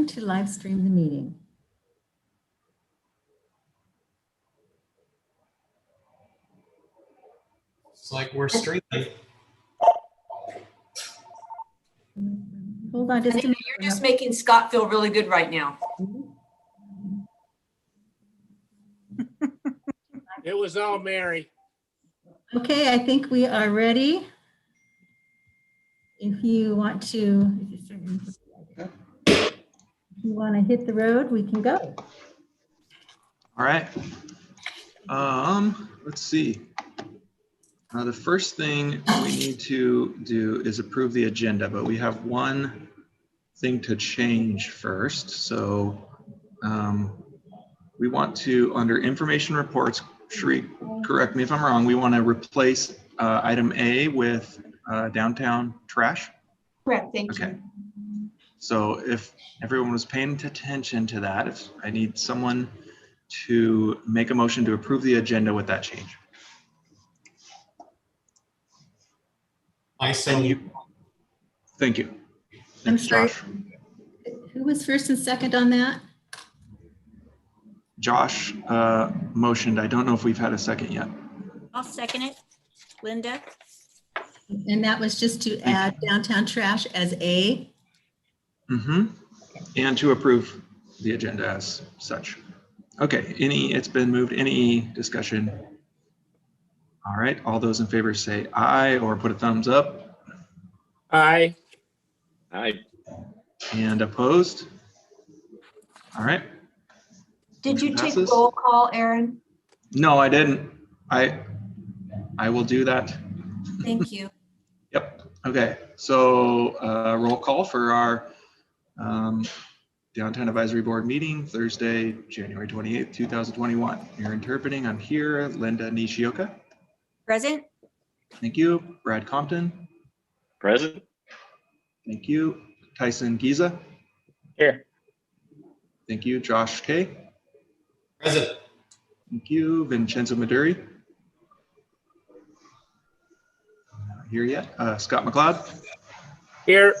permission to live stream the meeting? It's like we're streaming. Hold on just a minute. You're just making Scott feel really good right now. It was all Mary. Okay, I think we are ready. If you want to, hit the road, we can go. All right. Let's see. The first thing we need to do is approve the agenda, but we have one thing to change first. So we want to, under information reports, Sheree, correct me if I'm wrong, we want to replace item A with downtown trash. Correct, thank Okay. you. So if everyone was paying attention to that, if I need someone to make a motion to approve the agenda with that change. I so Thank you. I'm Thanks, sorry. Josh. Who was first and second on that? Josh motioned. I don't know if we've had a second yet. I'll second it. Linda? And that was just to add downtown trash as A. Mm-hmm. And to approve the agenda as such. Okay, it's been moved. Any discussion? All right, all those in favor say aye or put a thumbs up. Aye. Aye. And opposed? All right. Did you take Passes. roll call, Aaron? No, I didn't. I will do that. Thank you. Yep. Okay. So roll call for our Downtown Advisory Board meeting Thursday, January 28th, 2021. You're interpreting. I'm here. Linda Nishioka. Present? Thank you. Brad Compton. Present. Thank you. Tyson Giza. Here. Thank you. Josh Kay. present. Thank you. Vincenzo Maduri. Not here yet. Scott McLeod. Here.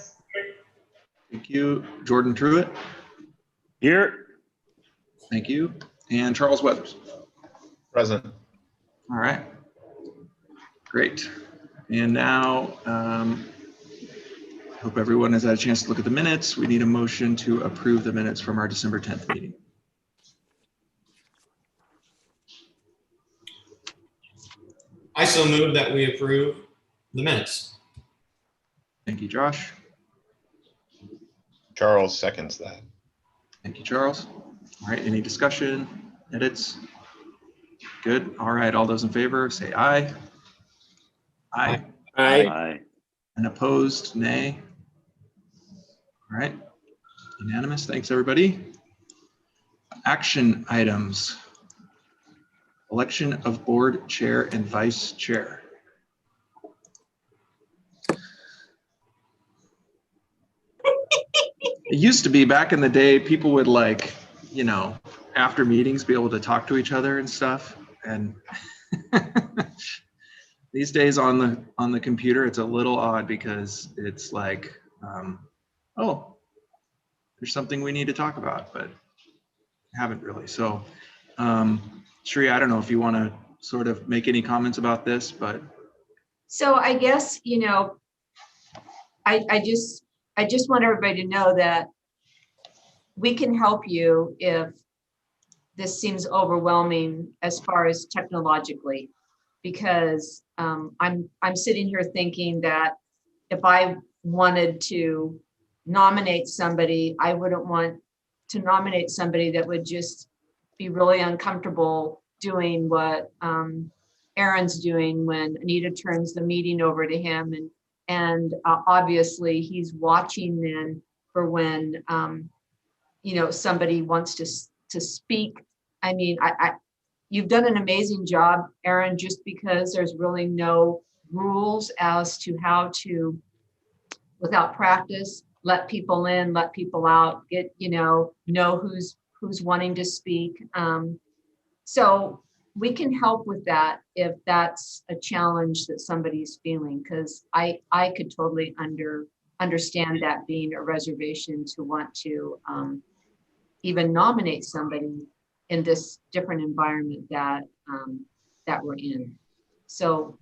Thank you. Jordan Truitt. Here. Thank you. And Charles Weathers. Present. All right. Great. And now, I hope everyone has had a chance to look at the minutes. We need a motion to approve the minutes from our December 10th meeting. I so move that we approve the minutes. Thank you, Josh. Charles seconds that. Thank you, Charles. All right, any discussion, edits? Good. All right, all those in favor say aye. Aye. Aye. Aye. And opposed, nay. All right, unanimous. Thanks, everybody. Action items. Election of board chair and vice chair. It used to be back in the day, people would after meetings be able to talk to each other and stuff. And these days on the computer, it's a little odd because it's like, oh, there's something we need to talk about, but haven't really. So, Sheree, I don't know if you want to sort of make any comments about this, but. So I guess, I just want everybody to know that we can help you if this seems overwhelming as far as technologically, because I'm sitting here thinking that if I wanted to nominate somebody, I wouldn't want to nominate somebody that would just be really uncomfortable doing what Aaron's doing when Anita turns the meeting over to him, and obviously he's watching then for when somebody wants to speak. I mean, you've done an amazing job, Aaron, just because there's really no rules as to how to, without practice, let people in, let people out, get know who's wanting to speak. So we can help with that if that's a challenge that somebody's feeling, because I could totally understand that being a reservation to want to even nominate somebody in this different environment that that we're in. So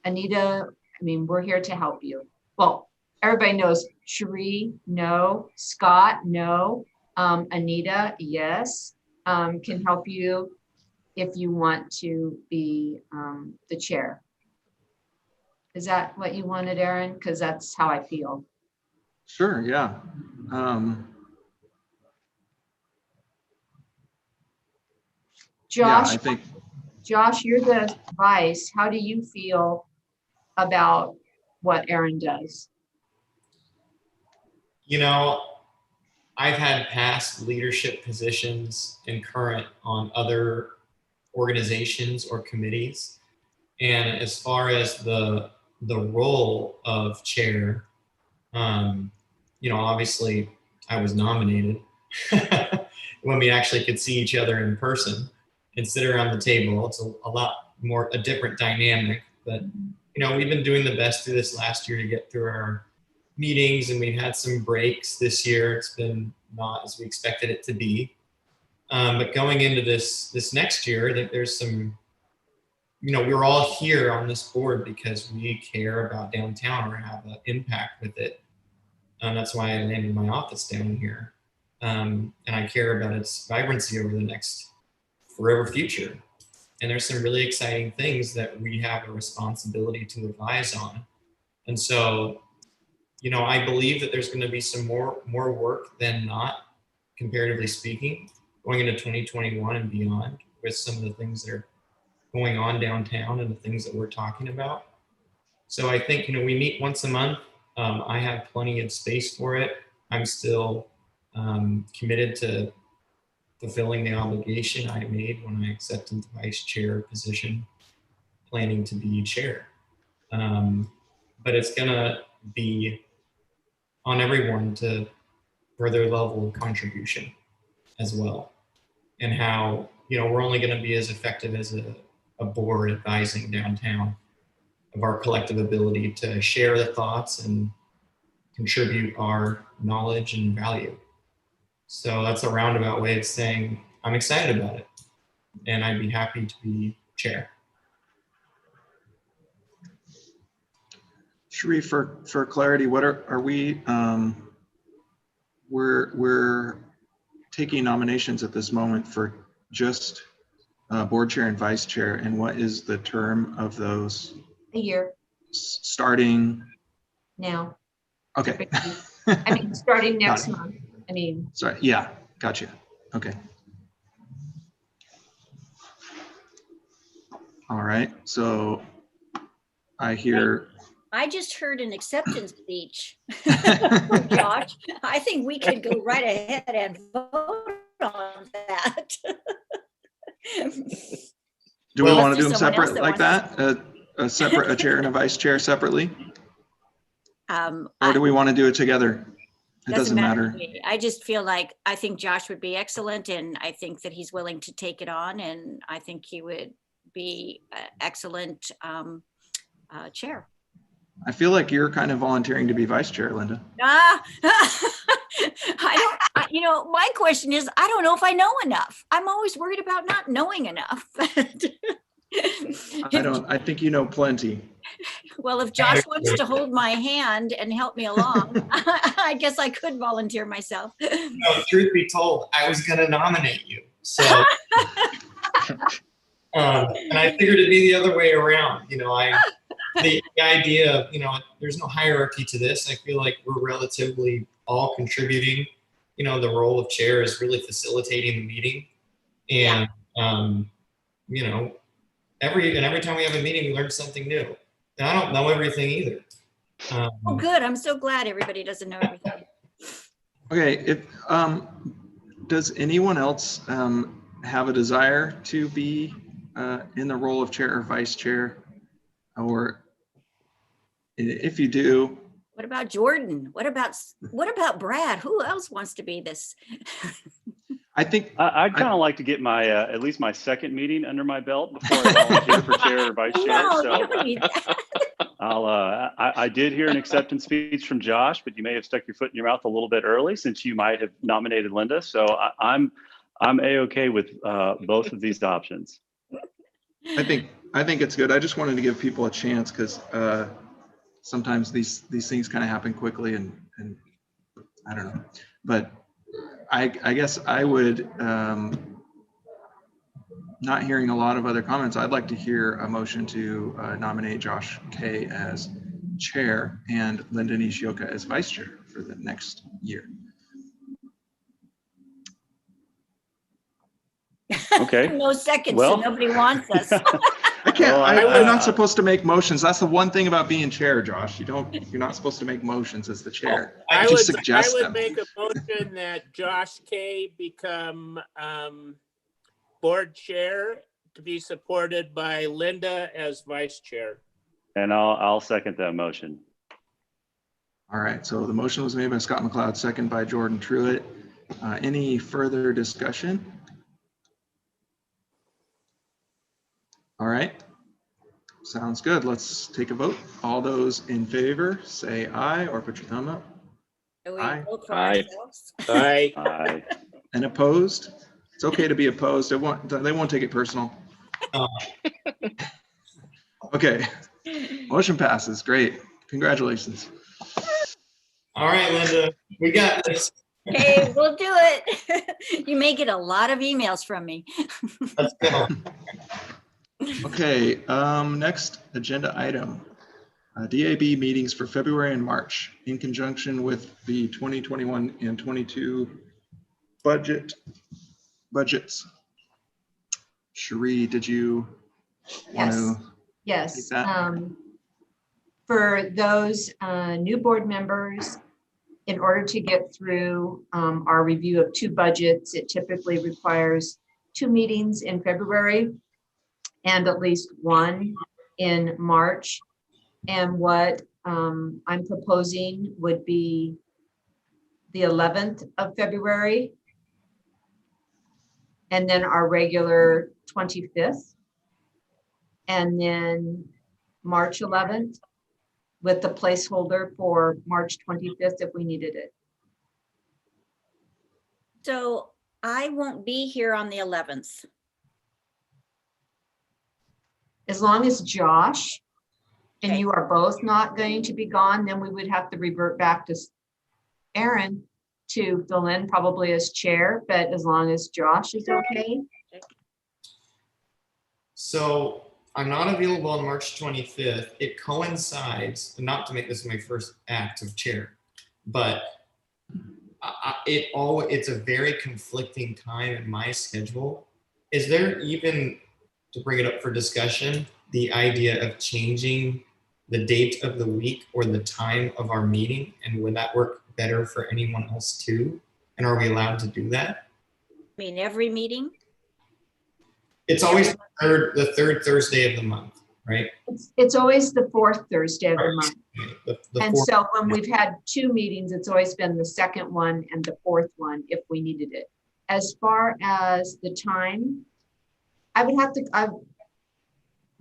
Anita, I mean, we're here to help you. Well, everybody knows Cherie, no. Scott, no. Anita, yes, can help you if you want to be the chair. Is that what you wanted, Aaron? Because that's how I feel. Sure, yeah. Yeah, Josh, I think, Josh, you're the vice. How do you feel about what Aaron does? You know, I've had past leadership positions and current on other organizations or committees. And as far as the role of chair, you know, obviously I was nominated when we actually could see each other in person and sit around the table. It's a lot more, a different dynamic, but you know, we've been doing the best through this last year to get through our meetings, and we've had some breaks this year. It's been not as we expected it to be. But going into this next year, that there's some, you know, we're all here on this board because we care about downtown or have an impact with it. That's why I landed my office down here. And I care about its vibrancy over the next forever future. And there's some really exciting things that we have a responsibility to advise on. And so, you know, I believe that there's going to be some more work than not, comparatively speaking, going into 2021 and beyond with some of the things that are going on downtown and the things that we're talking about. So I think, you know, we meet once a month. I have plenty of space for it. I'm still committed to fulfilling the obligation I made when I accepted the vice chair position, planning to be chair. But it's gonna be on everyone to for their level of contribution as well. And how, you know, we're only gonna be as effective as a board advising downtown of our collective ability to share the thoughts and contribute our knowledge and value. So that's a roundabout way of saying I'm excited about it and I'd be happy to be chair. Cherie, for clarity, what are we, we're taking nominations at this moment for just board chair and vice chair, and what is the term of those A year starting? now. Okay. I mean, starting next Got it. month. I mean, Sorry, yeah, gotcha. Okay. All right, so I hear. I just heard an acceptance speech. Josh, I think we could go right ahead and vote on that. Do we Well, want to do them someone else separate that like that? A separate, a chair and a vice chair separately? Or do we want to do it together? It doesn't to matter. me. I just feel like, I think Josh would be excellent, and I think that he's willing to take it on, and I think he would be excellent chair. I feel like you're kind of volunteering to be vice chair, Linda. You know, my question is, I don't know if I know enough. I'm always worried about not knowing enough. I think you know plenty. Well, if Josh wants to hold my hand and help me along, I guess I could volunteer myself. No, truth be told, I was gonna nominate you. So, and I figured it'd be the other way around. You know, the idea of, you know, there's no hierarchy to this. I feel like we're relatively all contributing. You know, the role of chair is really facilitating the meeting. And, you know, every time we have a meeting, we learn something new. And I don't know everything either. Oh, good. I'm so glad everybody doesn't know everything. Okay, does anyone else have a desire to be in the role of chair or vice chair? Or if you do. What about Jordan? What about Brad? Who else wants to be this? I think I'd kind of like to get my at least my second meeting under my belt before I volunteer for chair or vice chair. No, So you don't need that. I did hear an acceptance speech from Josh, but you may have stuck your foot in your mouth a little bit early since you might have nominated Linda. So I'm A-okay with both of these options. I think it's good. I just wanted to give people a chance because sometimes these things kind of happen quickly and I don't know. But I guess I would, not hearing a lot of other comments, I'd like to hear a motion to nominate Josh Kay as chair and Linda Nishioka as vice chair for the next year. Okay. No seconds, Well. so nobody wants us. I can't, Well, I'm not supposed to make motions. That's the one thing about being chair, Josh. You're not supposed to make motions as the chair. I Just would suggest them. make a motion that Josh Kay become board chair to be supported by Linda as vice chair. And I'll second that motion. All right, so the motion was made by Scott McLeod, second by Jordan Truitt. Any further discussion? All right, sounds good. Let's take a vote. All those in favor, say aye or put your thumb up. Do we Aye. vote for Aye. ourselves? Aye. Aye. And opposed? It's okay to be opposed. They won't take it personal. Okay, motion passes. Great. Congratulations. All right, Linda, we got this. Okay, we'll do it. You may get a lot of emails from me. Let's go. Okay, next agenda item. DAB meetings for February and March in conjunction with the 2021 and 22 budgets. Cherie, did you want to? Yes. Take that. For those new board members, in order to get through our review of 2 budgets, it typically requires 2 meetings in February and at least 1 in March. And what I'm proposing would be the 11th of February and then our regular 25th, and then March 11th with the placeholder for March 25th if we needed it. So I won't be here on the 11th. As long as Josh and Okay. you are both not going to be gone, then we would have to revert back to Aaron to fill in probably as chair, but as long as Josh is okay. So I'm not available on March 25th. It coincides, not to make this my first act of chair, but it's a very conflicting time in my schedule. Is there even, to bring it up for discussion, the idea of changing the date of the week or the time of our meeting? And would that work better for anyone else too? And are we allowed to do that? I mean, every meeting? It's always the third Thursday of the month, right? It's always the 4th Thursday of the month. The And fourth- so when we've had 2 meetings, it's always been the 2nd one and the 4th one if we needed it. As far as the time, I would have to,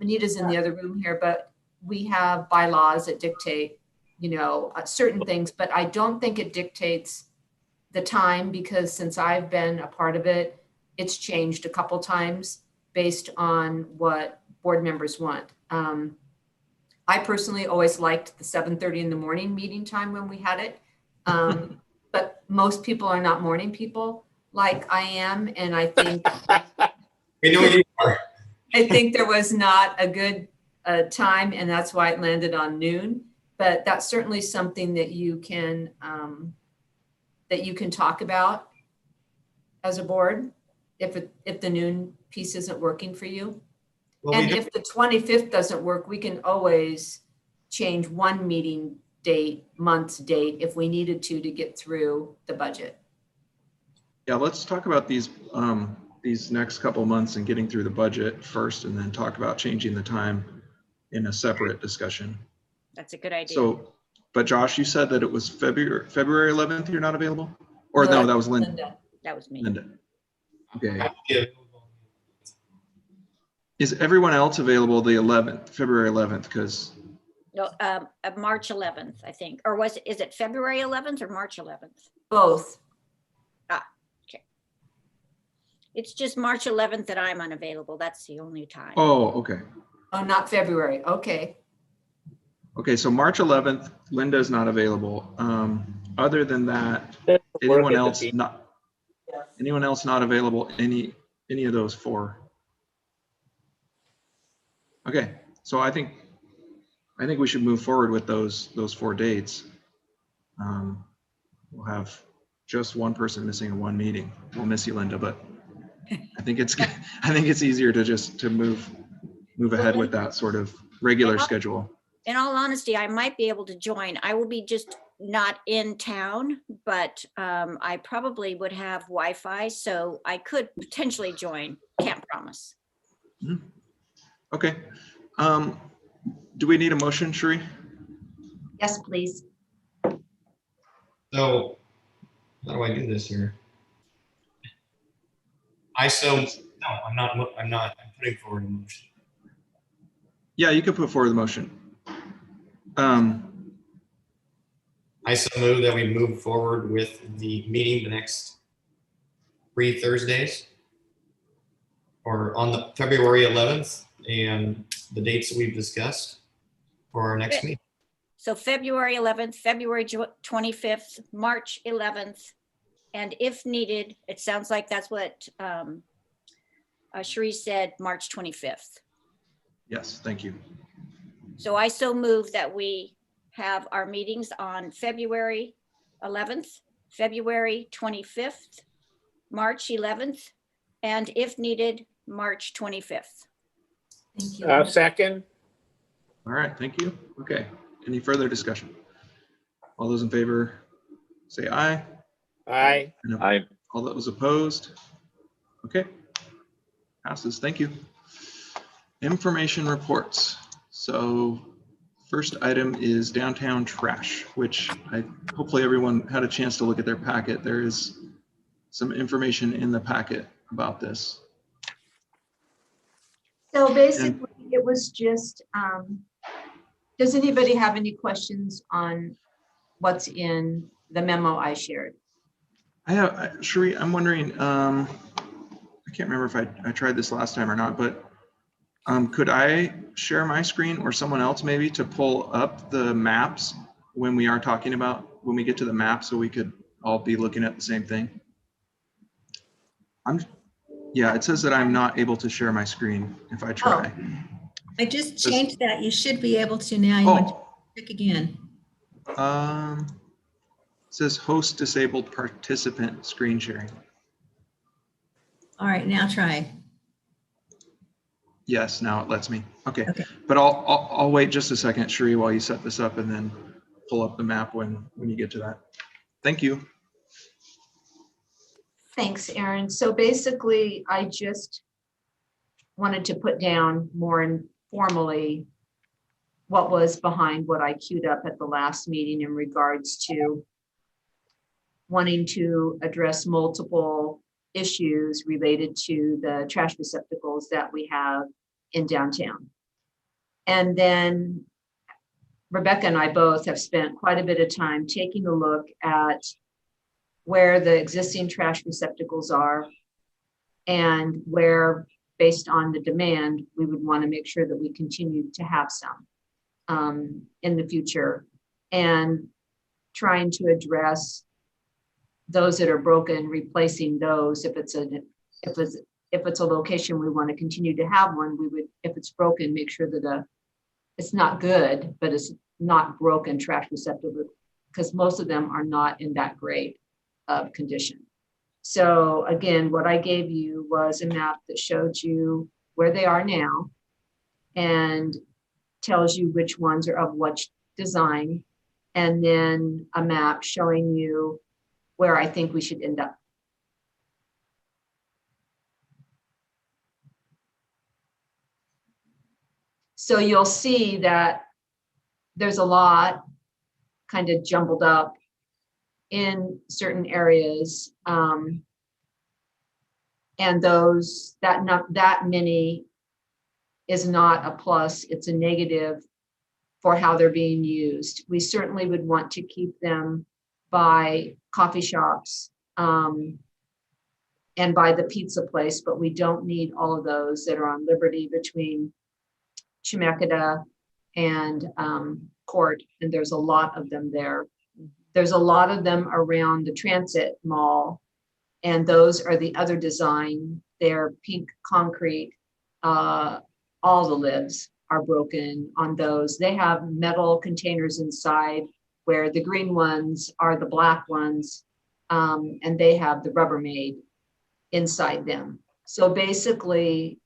Anita's in the other room here, but we have bylaws that dictate, certain things, but I don't think it dictates the time because since I've been a part of it, it's changed a couple times based on what board members want. I personally always liked the 7:30 in the morning meeting time when we had it. But most people are not morning people like I am. And I think We know you are. I think there was not a good time, and that's why it landed on noon. But that's certainly something that you can talk about as a board if the noon piece isn't working for you. Well, And if the 25th doesn't work, we can always change one meeting date, month's date, if we needed to get through the budget. Yeah, let's talk about these next couple months and getting through the budget first, and then talk about changing the time in a separate discussion. That's a good idea. So, but Josh, you said that it was February 11th you're not available? Or No, no, that was Linda. Linda. That was me. Linda. Okay. Yeah. Is everyone else available the 11th, February 11th? Because No, March 11th, I think, or is it February 11th or March 11th? Both. It's just March 11th that I'm unavailable. That's the only time. Oh, okay. Oh, not February. Okay. Okay, so March 11th, Linda's not available. Other than that, Work anyone at the else beach. not available, any of those four? Okay, so I think we should move forward with those 4 dates. We'll have just one person missing in one meeting. We'll miss you, Linda, but I think it's easier to move ahead with that sort of regular schedule. In all honesty, I might be able to join. I will be just not in town, but I probably would have Wi-Fi, so I could potentially join. Can't promise. Okay. Do we need a motion, Sheree? Yes, please. So how do I do this here? I'm putting forward a motion. Yeah, you can put forward the motion. I so move that we move forward with the meeting the next 3 Thursdays, or on the February 11th, and the dates that we've discussed for our next meeting. So February 11th, February 25th, March 11th, and if needed, it sounds like that's what Sheree said, March 25th. Yes, thank you. So I so move that we have our meetings on February 11th, February 25th, March 11th, and if needed, March 25th. Thank you. Second. All right, thank you. Okay, any further discussion? All those in favor, say aye. Aye. And Aye. all those opposed? Okay, passes, thank you. Information reports. So first item is downtown trash, which hopefully everyone had a chance to look at their packet. There is some information in the packet about this. So basically, it was just, does anybody have any questions on what's in the memo I shared? Sheree, I'm wondering, I can't remember if I tried this last time or not, but could I share my screen or someone else maybe to pull up the maps when we get to the map, so we could all be looking at the same thing? Yeah, it says that I'm not able to share my screen if I try. I just changed that. You should be able to now. You want to click again. It says host disabled participant screen sharing. All right, now try. Yes, now it lets me. Okay, Okay. but I'll wait just a second, Sheree, while you set this up, and then pull up the map when you get to that. Thank you. Thanks, Aaron. So basically, I just wanted to put down more informally what was behind what I queued up at the last meeting in regards to wanting to address multiple issues related to the trash receptacles that we have in downtown. And then Rebecca and I both have spent quite a bit of time taking a look at where the existing trash receptacles are and where, based on the demand, we would want to make sure that we continue to have some in the future, and trying to address those that are broken, replacing those. If it's a location we want to continue to have one, we would, if it's broken, make sure that it's not good, but it's not broken trash receptacle, because most of them are not in that great of condition. So again, what I gave you was a map that showed you where they are now and tells you which ones are of what design, and then a map showing you where I think we should end up. So you'll see that there's a lot kind of jumbled up in certain areas. And that many is not a plus, it's a negative for how they're being used. We certainly would want to keep them by coffee shops and by the pizza place, but we don't need all of those that are on Liberty between Chemeketa and Court, and there's a lot of them there. There's a lot of them around the Transit Mall, and those are the other design. They're pink concrete. All the lids are broken on those. They have metal containers inside where the green ones are the black ones, and they have the Rubbermaid inside them. So basically,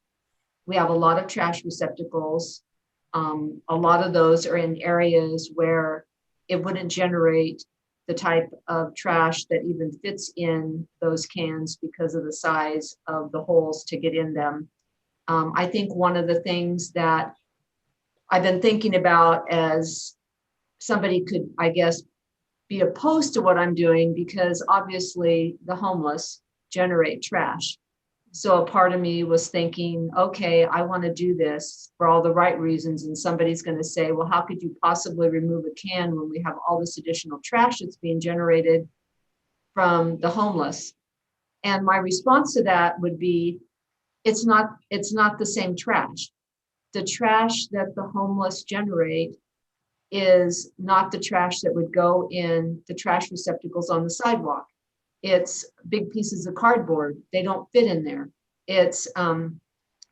we have a lot of trash receptacles. A lot of those are in areas where it wouldn't generate the type of trash that even fits in those cans because of the size of the holes to get in them. I think one of the things that I've been thinking about as somebody could, I guess, be opposed to what I'm doing, because obviously the homeless generate trash. So a part of me was thinking, okay, I want to do this for all the right reasons. And somebody's going to say, well, how could you possibly remove a can when we have all this additional trash that's being generated from the homeless? And my response to that would be, it's not the same trash. The trash that the homeless generate is not the trash that would go in the trash receptacles on the sidewalk. It's big pieces of cardboard. They don't fit in there. It's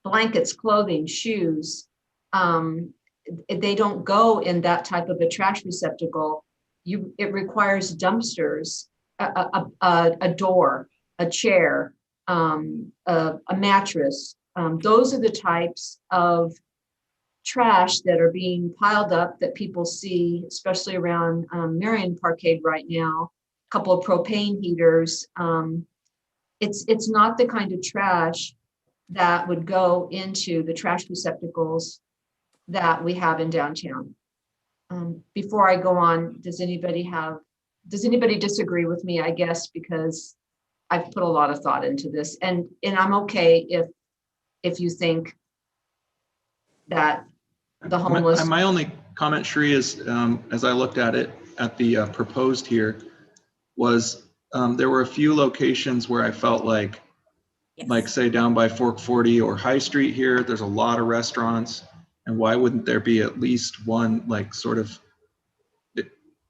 blankets, clothing, shoes. They don't go in that type of a trash receptacle. It requires dumpsters, a door, a chair, a mattress. Those are the types of trash that are being piled up that people see, especially around Marion Parkade right now. A couple of propane heaters. It's not the kind of trash that would go into the trash receptacles that we have in downtown. Before I go on, does anybody disagree with me? I guess because I've put a lot of thought into this, and I'm okay if you think that the homeless. My only comment, Sheree, is as I looked at it at the proposed here, was there were a few locations where I felt like say down by Fork 40 or High Street here, there's a lot of restaurants, and why wouldn't there be at least one like sort of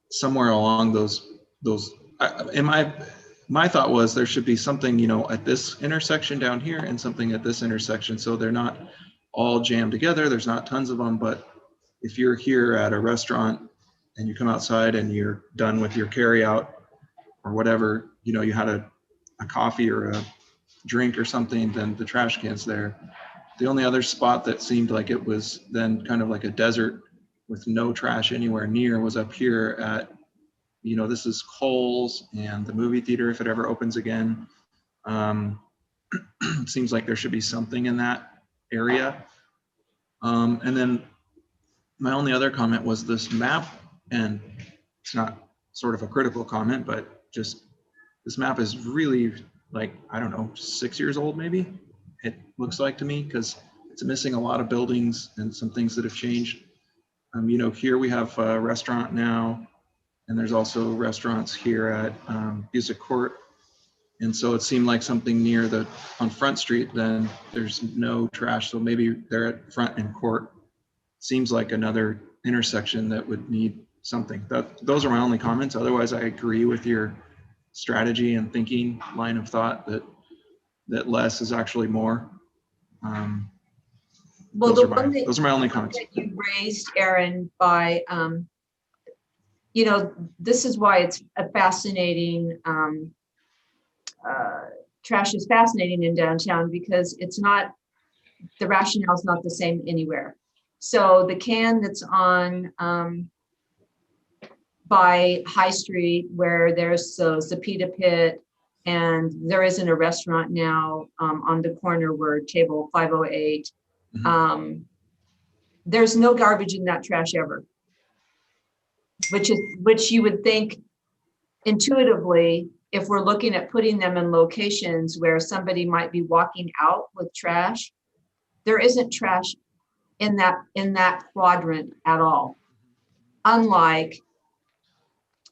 somewhere along those my thought was there should be something, you know, at this intersection down here and something at this intersection, so they're not all jammed together. There's not tons of them, but if you're here at a restaurant and you come outside and you're done with your carry out or whatever, you know, you had a coffee or a drink or something, then the trash can's there. The only other spot that seemed like it was then kind of like a desert with no trash anywhere near was up here at, you know, this is Kohl's and the movie theater if it ever opens again. Seems like there should be something in that area. And then my only other comment was this map, and it's not sort of a critical comment, but just this map is really like, I don't know, 6 years old maybe, it looks like to me, because it's missing a lot of buildings and some things that have changed. You know, here we have a restaurant now, and there's also restaurants here at Busick Court. And so it seemed like something near on Front Street, then there's no trash. So maybe they're at Front and Court. Seems like another intersection that would need something. Those are my only comments. Otherwise, I agree with your strategy and thinking line of thought that less is actually more. Well, those are my only comments. That you raised, Aaron, by, you know, this is why it's a fascinating, trash is fascinating in downtown, because it's not, the rationale is not the same anywhere. So the can that's on by High Street, where there's Zapita Pit, and there isn't a restaurant now on the corner where table 508. There's no garbage in that trash ever, which you would think intuitively, if we're looking at putting them in locations where somebody might be walking out with trash, there isn't trash in that quadrant at all. unlike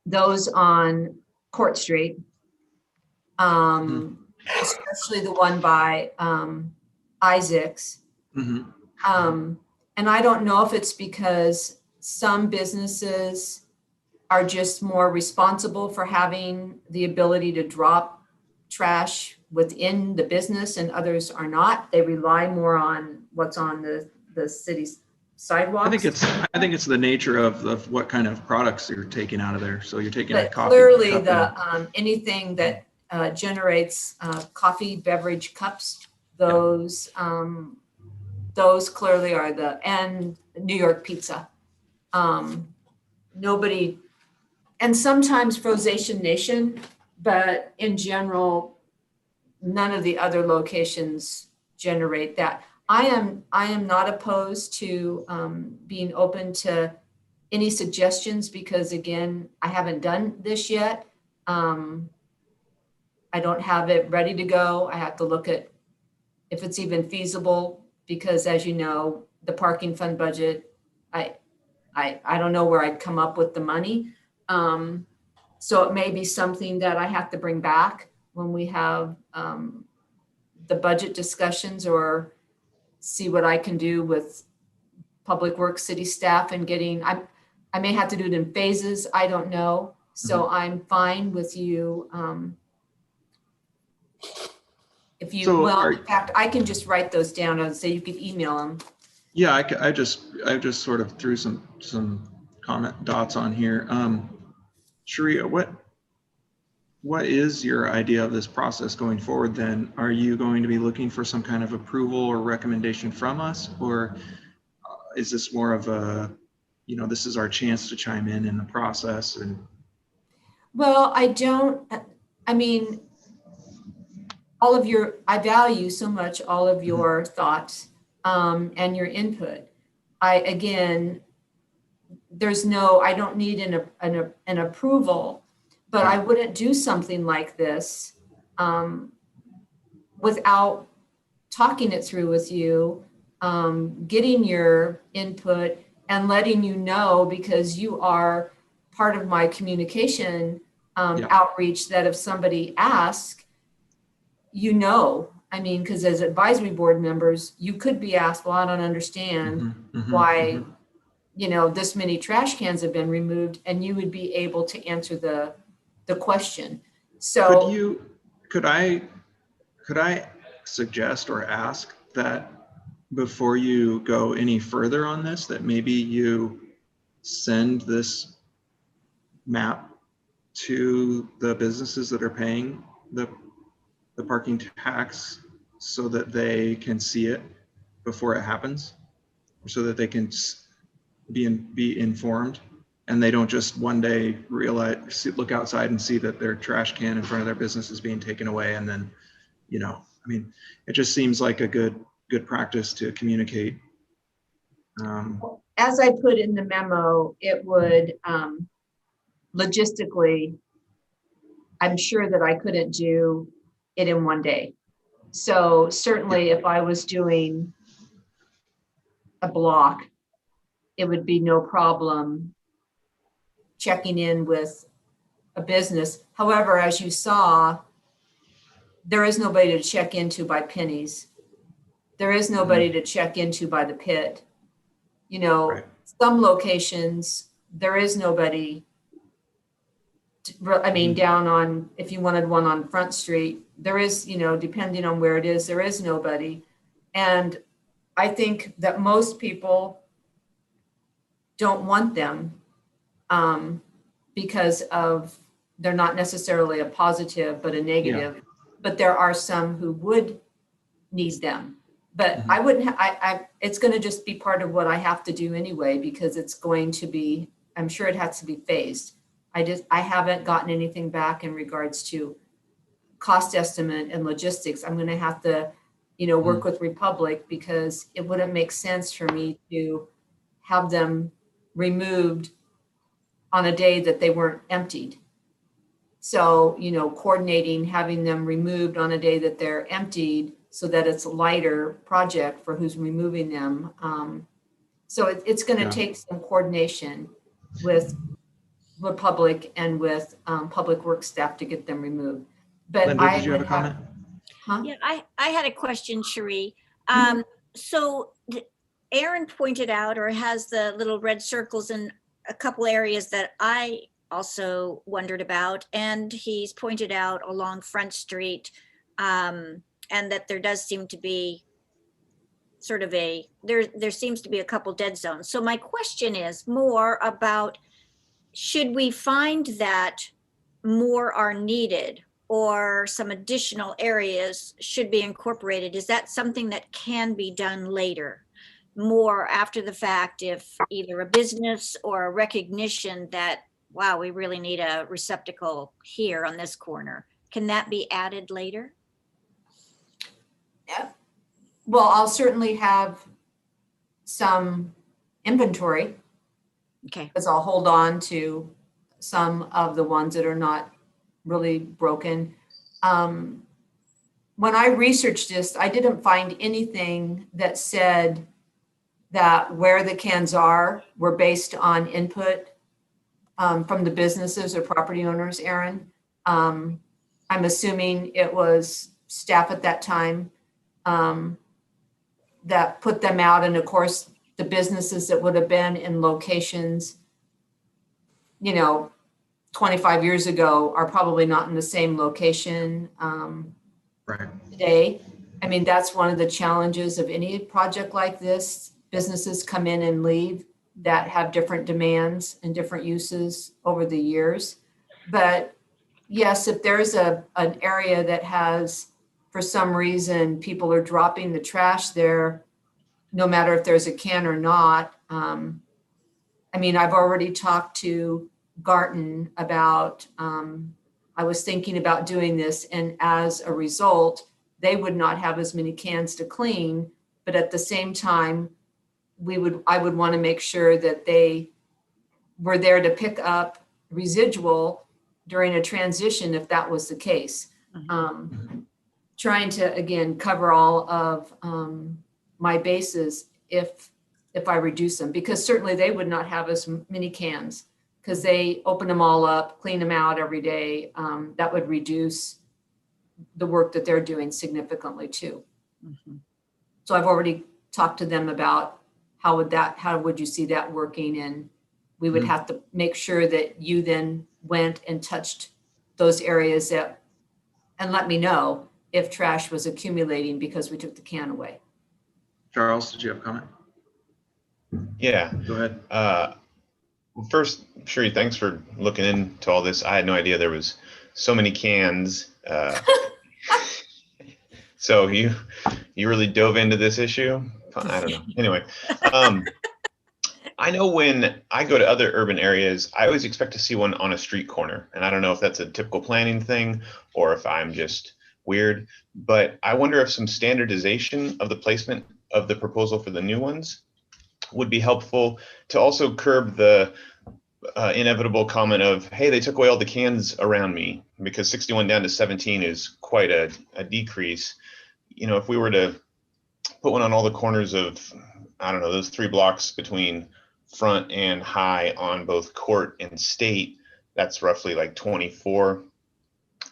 those on Court Street, especially the one by Isaac's. Mhm. And I don't know if it's because some businesses are just more responsible for having the ability to drop trash within the business and others are not. They rely more on what's on the city's sidewalks. I think it's the nature of what kind of products you're taking out of there. So you're taking a But coffee clearly cup anything that generates coffee beverage cups, those clearly are and New York pizza. Nobody, and sometimes Frozation Nation, but in general, none of the other locations generate that. I am not opposed to being open to any suggestions because again, I haven't done this yet. I don't have it ready to go. I have to look at if it's even feasible because as you know, the parking fund budget, I don't know where I'd come up with the money. So it may be something that I have to bring back when we have the budget discussions or see what I can do with Public Works city staff and getting, I may have to do it in phases. I don't know. So I'm fine with you. If you, So well, in fact, I can just write those down and say you could email them. Yeah, I just sort of threw some comment dots on here. Sharia, what is your idea of this process going forward then? Are you going to be looking for some kind of approval or recommendation from us? Or is this more of a, this is our chance to chime in the process? And Well, I mean, I value so much all of your thoughts and your input. I don't need an approval, but I wouldn't do something like this without talking it through with you, getting your input and letting you know because you are part of my communication outreach that if somebody asks, I mean, because as advisory board members, you could be asked, well, I don't understand why, this many trash cans have been removed, and you would be able to answer the question. So could I suggest or ask that before you go any further on this, that maybe you send this map to the businesses that are paying the parking tax so that they can see it before it happens, so that they can be informed and they don't just one day look outside and see that their trash can in front of their business is being taken away. And then, I mean, it just seems like a good practice to communicate. As I put in the memo, it would logistically, I'm sure that I couldn't do it in one day. So certainly if I was doing a block, it would be no problem checking in with a business. However, as you saw, there is nobody to check into by Pennies. There is nobody to check into by the pit. Right. Some locations, there is nobody. Down on, if you wanted one on Front Street, there is, depending on where it is, there is nobody. And I think that most people don't want them because they're not necessarily a positive, but a negative. Yeah. But there are some who would need them. But I wouldn't, it's going to just be part of what I have to do anyway, because it's going to be, I'm sure it has to be phased. I haven't gotten anything back in regards to cost estimate and logistics. I'm going to have to, work with Republic because it wouldn't make sense for me to have them removed on a day that they weren't emptied. So, coordinating, having them removed on a day that they're emptied so that it's a lighter project for who's removing them. So it's going to take some coordination. with Republic and with Public Works staff to get them removed. But Linda, did you have a comment? Huh? Yeah, I had a question, Cherie. Mhm. So Aaron pointed out, or has the little red circles in a couple areas that I also wondered about, and he's pointed out along Front Street, and that there does seem to be sort of there seems to be a couple dead zones. So my question is more about, should we find that more are needed or some additional areas should be incorporated? Is that something that can be done later, more after the fact, if either a business or a recognition that, wow, we really need a receptacle here on this corner? Can that be added later? Yeah. Well, I'll certainly have some inventory, Okay. because I'll hold on to some of the ones that are not really broken. When I researched this, I didn't find anything that said that where the cans are were based on input from the businesses or property owners, Aaron. I'm assuming it was staff at that time that put them out. And of course, the businesses that would have been in locations, 25 years ago are probably not in the same location Right. today. I mean, that's one of the challenges of any project like this. Businesses come in and leave that have different demands and different uses over the years. But yes, if there's an area that has, for some reason, people are dropping the trash there, no matter if there's a can or not. I've already talked to Garton about, I was thinking about doing this, and as a result, they would not have as many cans to clean, but at the same time, I would want to make sure that they were there to pick up residual during a transition if that was the case. Trying to, again, cover all of my bases if I reduce them, because certainly they would not have as many cans because they open them all up, clean them out every day. That would reduce the work that they're doing significantly too. So I've already talked to them about how would you see that working? And we would have to make sure that you then went and touched those areas and let me know if trash was accumulating because we took the can away. Charles, did you have a comment? Yeah. Go ahead. First, Sherry, thanks for looking into all this. I had no idea there was so many cans. So you really dove into this issue? I don't know. Anyway, I know when I go to other urban areas, I always expect to see one on a street corner. And I don't know if that's a typical planning thing or if I'm just weird, but I wonder if some standardization of the placement of the proposal for the new ones would be helpful to also curb the inevitable comment of, hey, they took away all the cans around me, because 61 down to 17 is quite a decrease. If we were to put one on all the corners of, I don't know, those 3 blocks between Front and High on both Court and State, that's roughly like 24.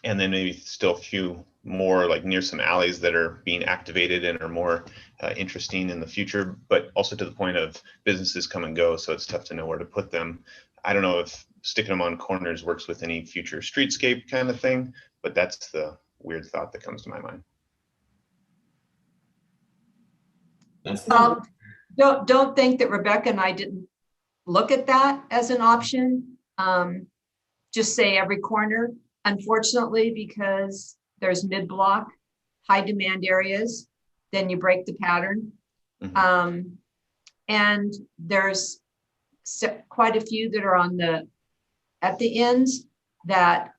And then maybe still a few more like near some alleys that are being activated and are more interesting in the future, but also to the point of businesses come and go, so it's tough to know where to put them. I don't know if sticking them on corners works with any future streetscape kind of thing, but that's the weird thought that comes to my mind. Don't think that Rebecca and I didn't look at that as an option. Just say every corner. Unfortunately, because there's mid-block, high demand areas, then you break the pattern. And there's quite a few that are at the ends that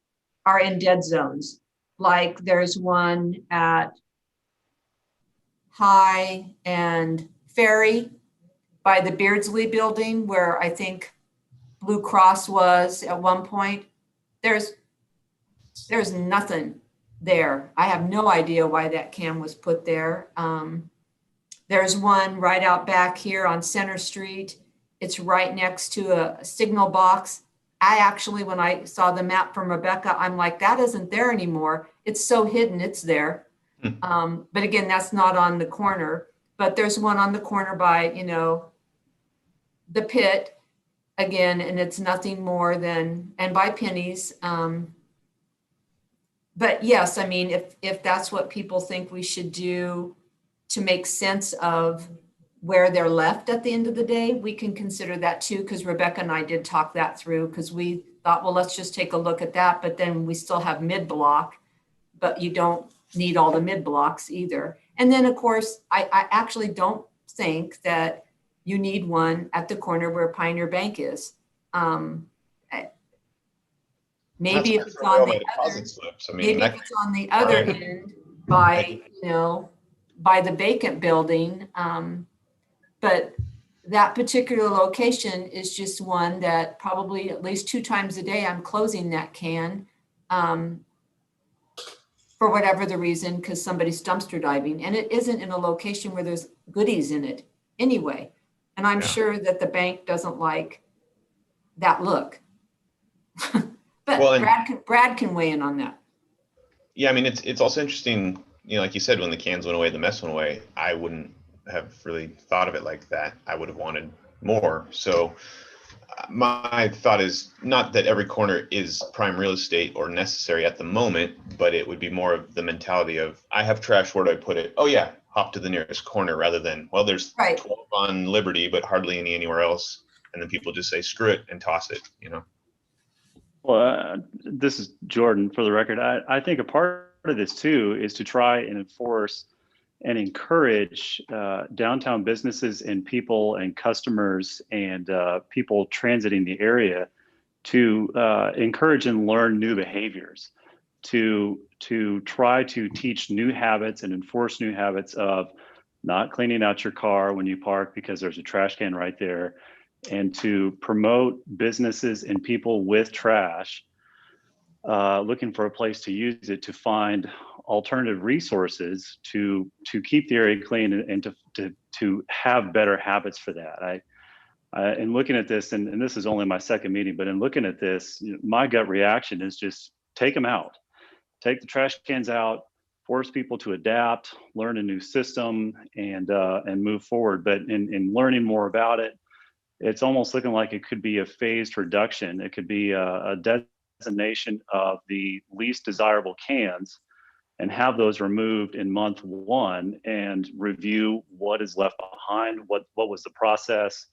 are in dead zones. Like there's one at High and Ferry by the Beardsley building where I think Blue Cross was at one point. There's nothing there. I have no idea why that can was put there. There's one right out back here on Center Street It's right next to a signal box. I actually, when I saw the map from Rebecca, I'm like, that isn't there anymore. It's so hidden, it's there. But again, that's not on the corner, but there's one on the corner by, you know, the pit again, and it's nothing more than, and by Pennies. But yes, I mean, if that's what people think we should do to make sense of where they're left at the end of the day, we can consider that too, because Rebecca and I did talk that through, because we thought, well, let's just take a look at that, but then we still have mid-block, but you don't need all the mid-blocks either. And then of course, I actually don't think that you need one at the corner where Pioneer Bank is. Maybe if That's it's where on my the other, deposit slips. I mean, maybe that, if it's on the other end by, you know, by the vacant building. But that particular location is just one that probably at least 2 times a day I'm closing that can for whatever the reason, because somebody's dumpster diving, and it isn't in a location where there's goodies in it anyway. And I'm Yeah. sure that the bank doesn't like that look. But Well, and- Brad can weigh in on that. yeah, I mean, it's also interesting, you know, like you said, when the cans went away, the mess went away. I wouldn't have really thought of it like that. I would have wanted more. So my thought is not that every corner is prime real estate or necessary at the moment, but it would be more of the mentality of, I have trash, where do I put it? Oh yeah, hop to the nearest corner, rather than, well, there's Right. 12 on Liberty, but hardly any anywhere else. And then people just say, screw it and toss it, you know? Well, this is Jordan for the record. I think a part of this too is to try and enforce and encourage downtown businesses and people and customers and people transiting the area to encourage and learn new behaviors, to try to teach new habits and enforce new habits of not cleaning out your car when you park because there's a trash can right there, and to promote businesses and people with trash looking for a place to use it, to find alternative resources to keep the area clean and to have better habits for that. In looking at this, and this is only my second meeting, but in looking at this, you know, my gut reaction is just take them out, take the trash cans out, force people to adapt, learn a new system, and move forward. But in learning more about it, it's almost looking like it could be a phased reduction. It could be a designation of the least desirable cans and have those removed in month 1 and review what is left behind, what was the process,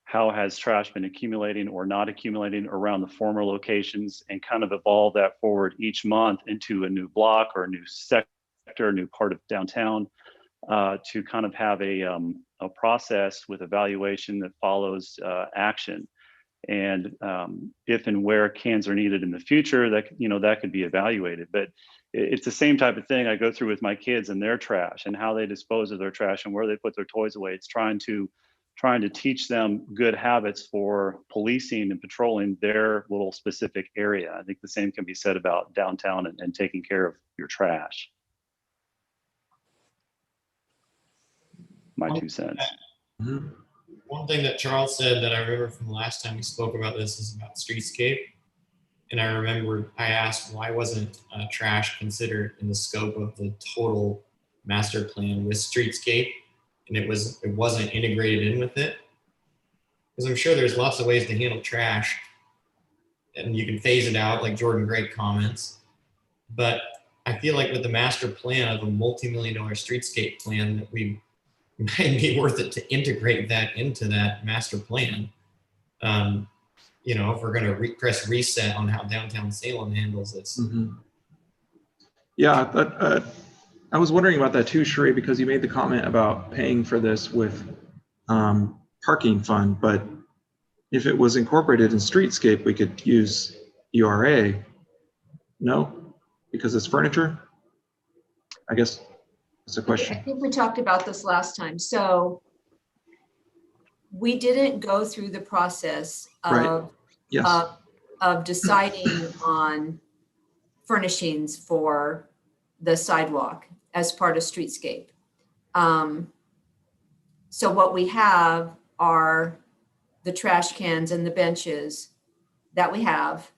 how has trash been accumulating or not accumulating around the former locations, and kind of evolve that forward each month into a new block or a new sector, a new part of downtown, to kind of have a process with evaluation that follows action. And if and where cans are needed in the future, that, you know, that could be evaluated. But it's the same type of thing I go through with my kids and their trash and how they dispose of their trash and where they put their toys away. It's trying to teach them good habits for policing and patrolling their little specific area. I think the same can be said about downtown and taking care of your trash. My 2 cents. Mhm. One thing that Charles said that I remember from the last time we spoke about this is about streetscape. And I remember I asked, why wasn't trash considered in the scope of the total master plan with streetscape? And it wasn't integrated in with it. Because I'm sure there's lots of ways to handle trash, and you can phase it out, like Jordan Gray comments. But I feel like with the master plan of a multi-million-dollar streetscape plan, that we might be worth it to integrate that into that master plan. You know, if we're going to press reset on how downtown Salem handles this. Mhm. Yeah, but I was wondering about that too, Sheree, because you made the comment about paying for this with parking fund, but if it was incorporated in streetscape, we could use URA. No, because it's furniture. I guess that's a I question. think we talked about this last time. So we didn't go through the process Right. Yes. of deciding on furnishings for the sidewalk as part of streetscape. So what we have are the trash cans and the benches that we have.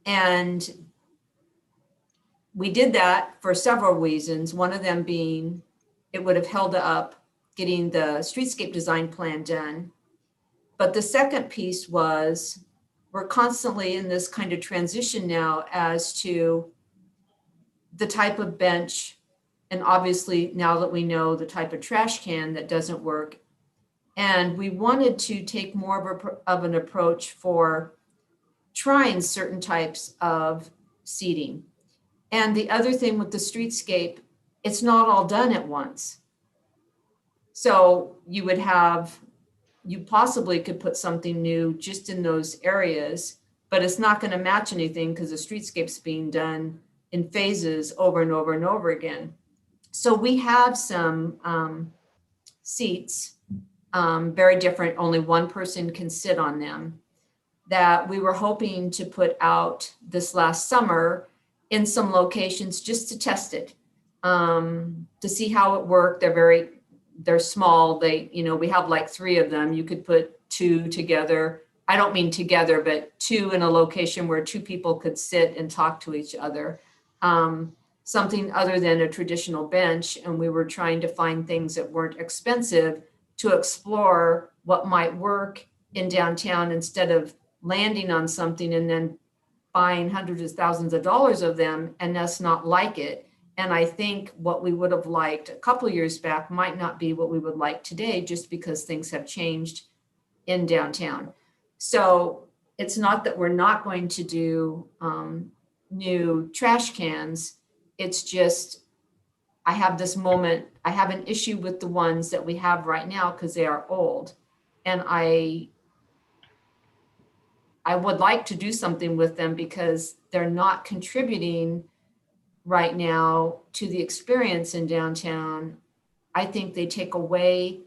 And we did that for several reasons. One of them being it would have held up getting the streetscape design plan done. But the second piece was we're constantly in this kind of transition now as to the type of bench. And obviously now that we know the type of trash can that doesn't work. And we wanted to take more of an approach for trying certain types of seating. And the other thing with the streetscape, it's not all done at once. So you possibly could put something new just in those areas, but it's not going to match anything because the streetscape's being done in phases over and over and over again. So we have some seats, very different, only one person can sit on them, that we were hoping to put out this last summer in some locations just to test it, to see how it worked. They're small. We have like 3 of them. You could put 2 together. I don't mean together, but 2 in a location where 2 people could sit and talk to each other. Something other than a traditional bench. And we were trying to find things that weren't expensive to explore what might work in downtown instead of landing on something and then buying hundreds of thousands of dollars of them and us not like it. And I think what we would have liked a couple of years back might not be what we would like today, just because things have changed in downtown. So it's not that we're not going to do new trash cans. It's just, I have this moment, I have an issue with the ones that we have right now because they are old. And I would like to do something with them because they're not contributing right now to the experience in downtown. I think they take away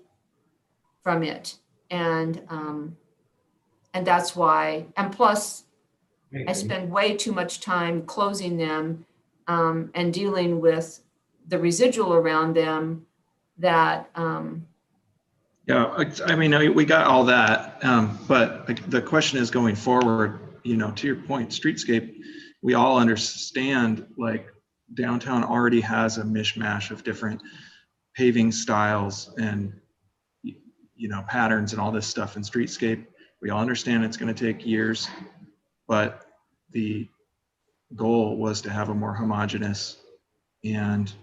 from it. And that's why, and plus I spend way too much time closing them and dealing with the residual around them that, Yeah, I mean, we got all that, but the question is going forward, to your point, streetscape, we all understand like downtown already has a mishmash of different paving styles and, patterns and all this stuff in streetscape. We all understand it's going to take years, but the goal was to have a more homogeneous and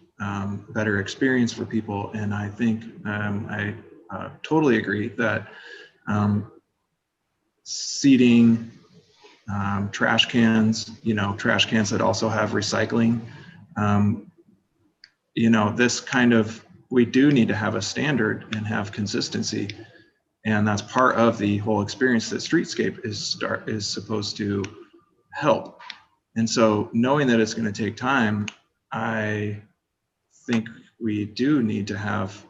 better experience for people. And I think I totally agree that seating, trash cans, trash cans that also have recycling, this kind of, we do need to have a standard and have consistency. And that's part of the whole experience that streetscape is supposed to help. And so knowing that it's going to take time, I think we do need to have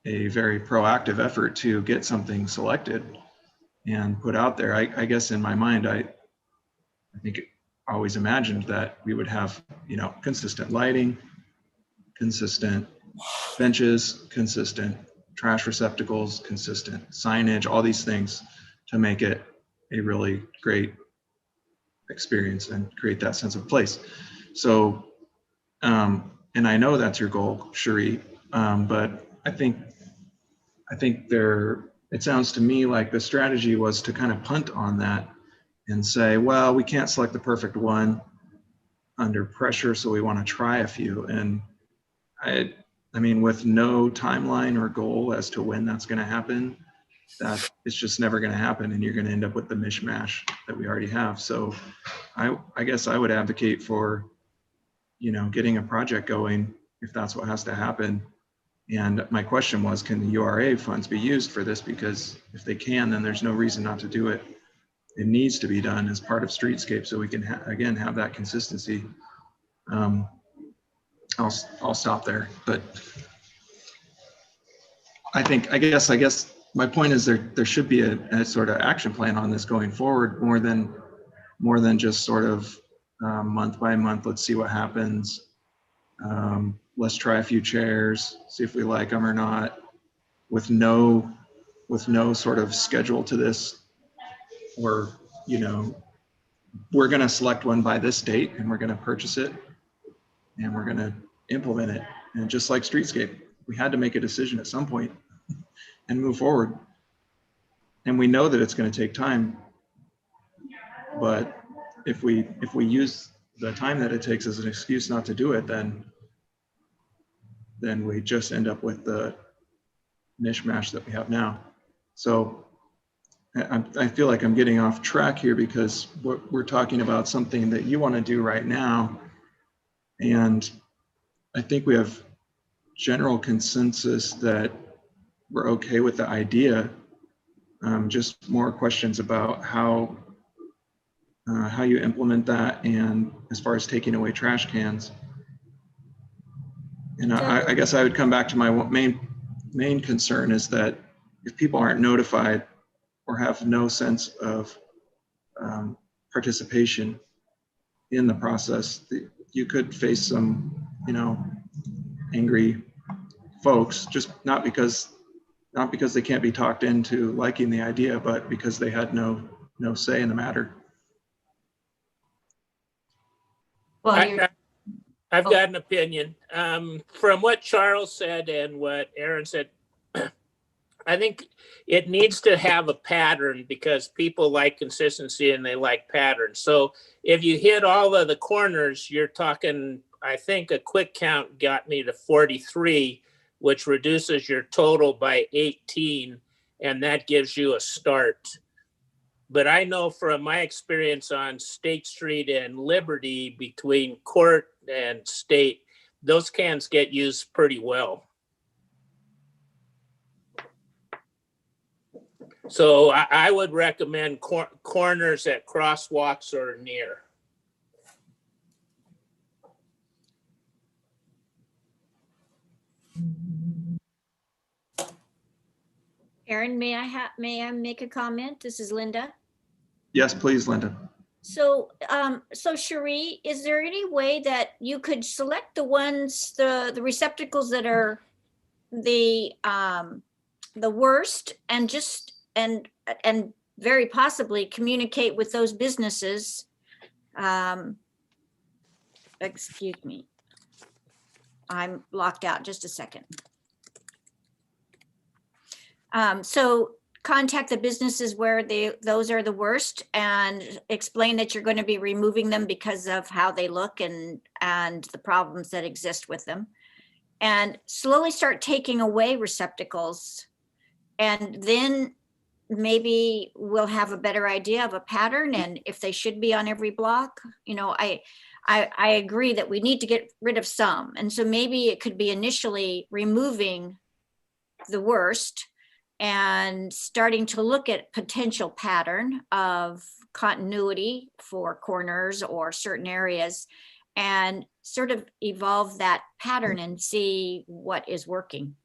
a very proactive effort to get something selected and put out there. I guess in my mind, I think I always imagined that we would have, consistent lighting, consistent benches, consistent trash receptacles, consistent signage, all these things to make it a really great experience and create that sense of place. So, and I know that's your goal, Cherie, but I think it sounds to me like the strategy was to kind of punt on that and say, well, we can't select the perfect one under pressure, so we want to try a few. And I mean, with no timeline or goal as to when that's going to happen, that it's just never going to happen, and you're going to end up with the mishmash that we already have. So I guess I would advocate for, getting a project going if that's what has to happen. And my question was, can the URA funds be used for this? Because if they can, then there's no reason not to do it. It needs to be done as part of streetscape so we can again have that consistency. I'll stop there, but I guess my point is there should be a sort of action plan on this going forward, more than just sort of month by month. Let's see what happens. Let's try a few chairs, see if we like them or not, with no with no sort of schedule to this, or, you know, we're going to select one by this date and we're going to purchase it and we're going to implement it. And just like Streetscape, we had to make a decision at some point and move forward. And we know that it's going to take time, but if we use the time that it takes as an excuse not to do it, then we just end up with the mishmash that we have now. So I feel like I'm getting off track here because we're talking about something that you want to do right now. And I think we have general consensus that we're okay with the idea. Just more questions about how you implement that, and as far as taking away trash cans. And I guess I would come back to my main concern is that if people aren't notified or have no sense of participation in the process, you could face some, you know, angry folks, just not because they can't be talked into liking the idea, but because they had no say in the matter. Well, I've got an opinion. From what Charles said and what Aaron said, I think it needs to have a pattern because people like consistency and they like patterns. So if you hit all of the corners, you're talking, I think a quick count got me to 43, which reduces your total by 18, and that gives you a start. But I know from my experience on State Street and Liberty between Court and State, those cans get used pretty well. So I would recommend corners at crosswalks or near. Aaron, may I make a comment? This is Linda. Yes, please, Linda. So, Cherie, is there any way that you could select the ones, the receptacles that are the worst, and very possibly communicate with those businesses? Excuse me. I'm locked out. Just a second. So contact the businesses where those are the worst and explain that you're going to be removing them because of how they look and the problems that exist with them, and slowly start taking away receptacles. And then maybe we'll have a better idea of a pattern and if they should be on every block. You know, I agree that we need to get rid of some. And so maybe it could be initially removing the worst and starting to look at potential pattern of continuity for corners or certain areas and sort of evolve that pattern and see what is working.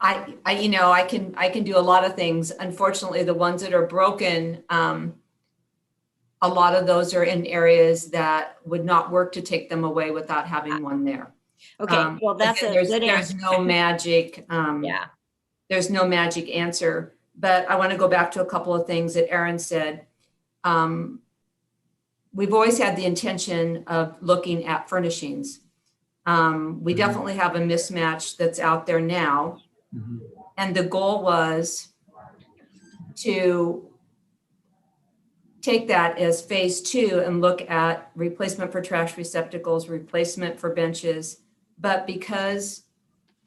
I can do a lot of things. Unfortunately, the ones that are broken, a lot of those are in areas that would not work to take them away without having one there. Okay, well, that's a good there's answer. no magic. Yeah. There's no magic answer, but I want to go back to a couple of things that Aaron said. We've always had the intention of looking at furnishings. We definitely have a mismatch that's out there now. Mm-hmm. And the goal was to take that as phase 2 and look at replacement for trash receptacles, replacement for benches. But because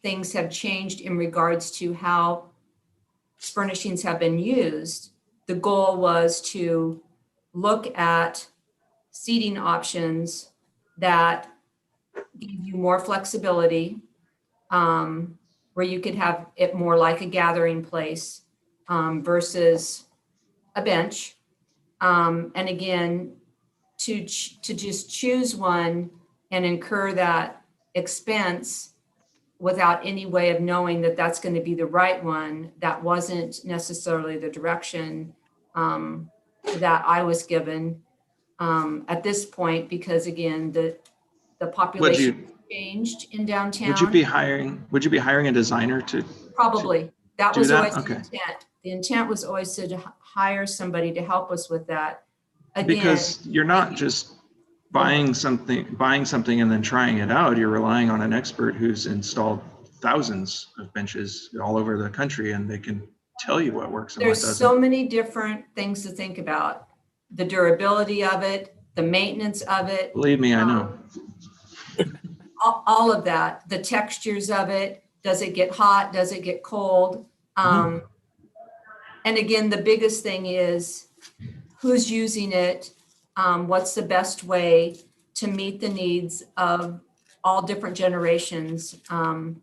things have changed in regards to how furnishings have been used, the goal was to look at seating options that give you more flexibility, where you could have it more like a gathering place versus a bench. And again, to just choose one and incur that expense without any way of knowing that that's going to be the right one, that wasn't necessarily the direction that I was given at this point, because again, the population changed in downtown. Would you be hiring a designer to, Probably. That do was that? always the Okay. intent. The intent was always to hire somebody to help us with that. Again, because you're not just buying something and then trying it out. You're relying on an expert who's installed thousands of benches all over the country, and they can tell you what works and what there's doesn't. so many different things to think about. The durability of it, the maintenance of it, Believe me, I know. all of that, the textures of it. Does it get hot? Does it get cold? And again, the biggest thing is who's using it? What's the best way to meet the needs of all different generations? And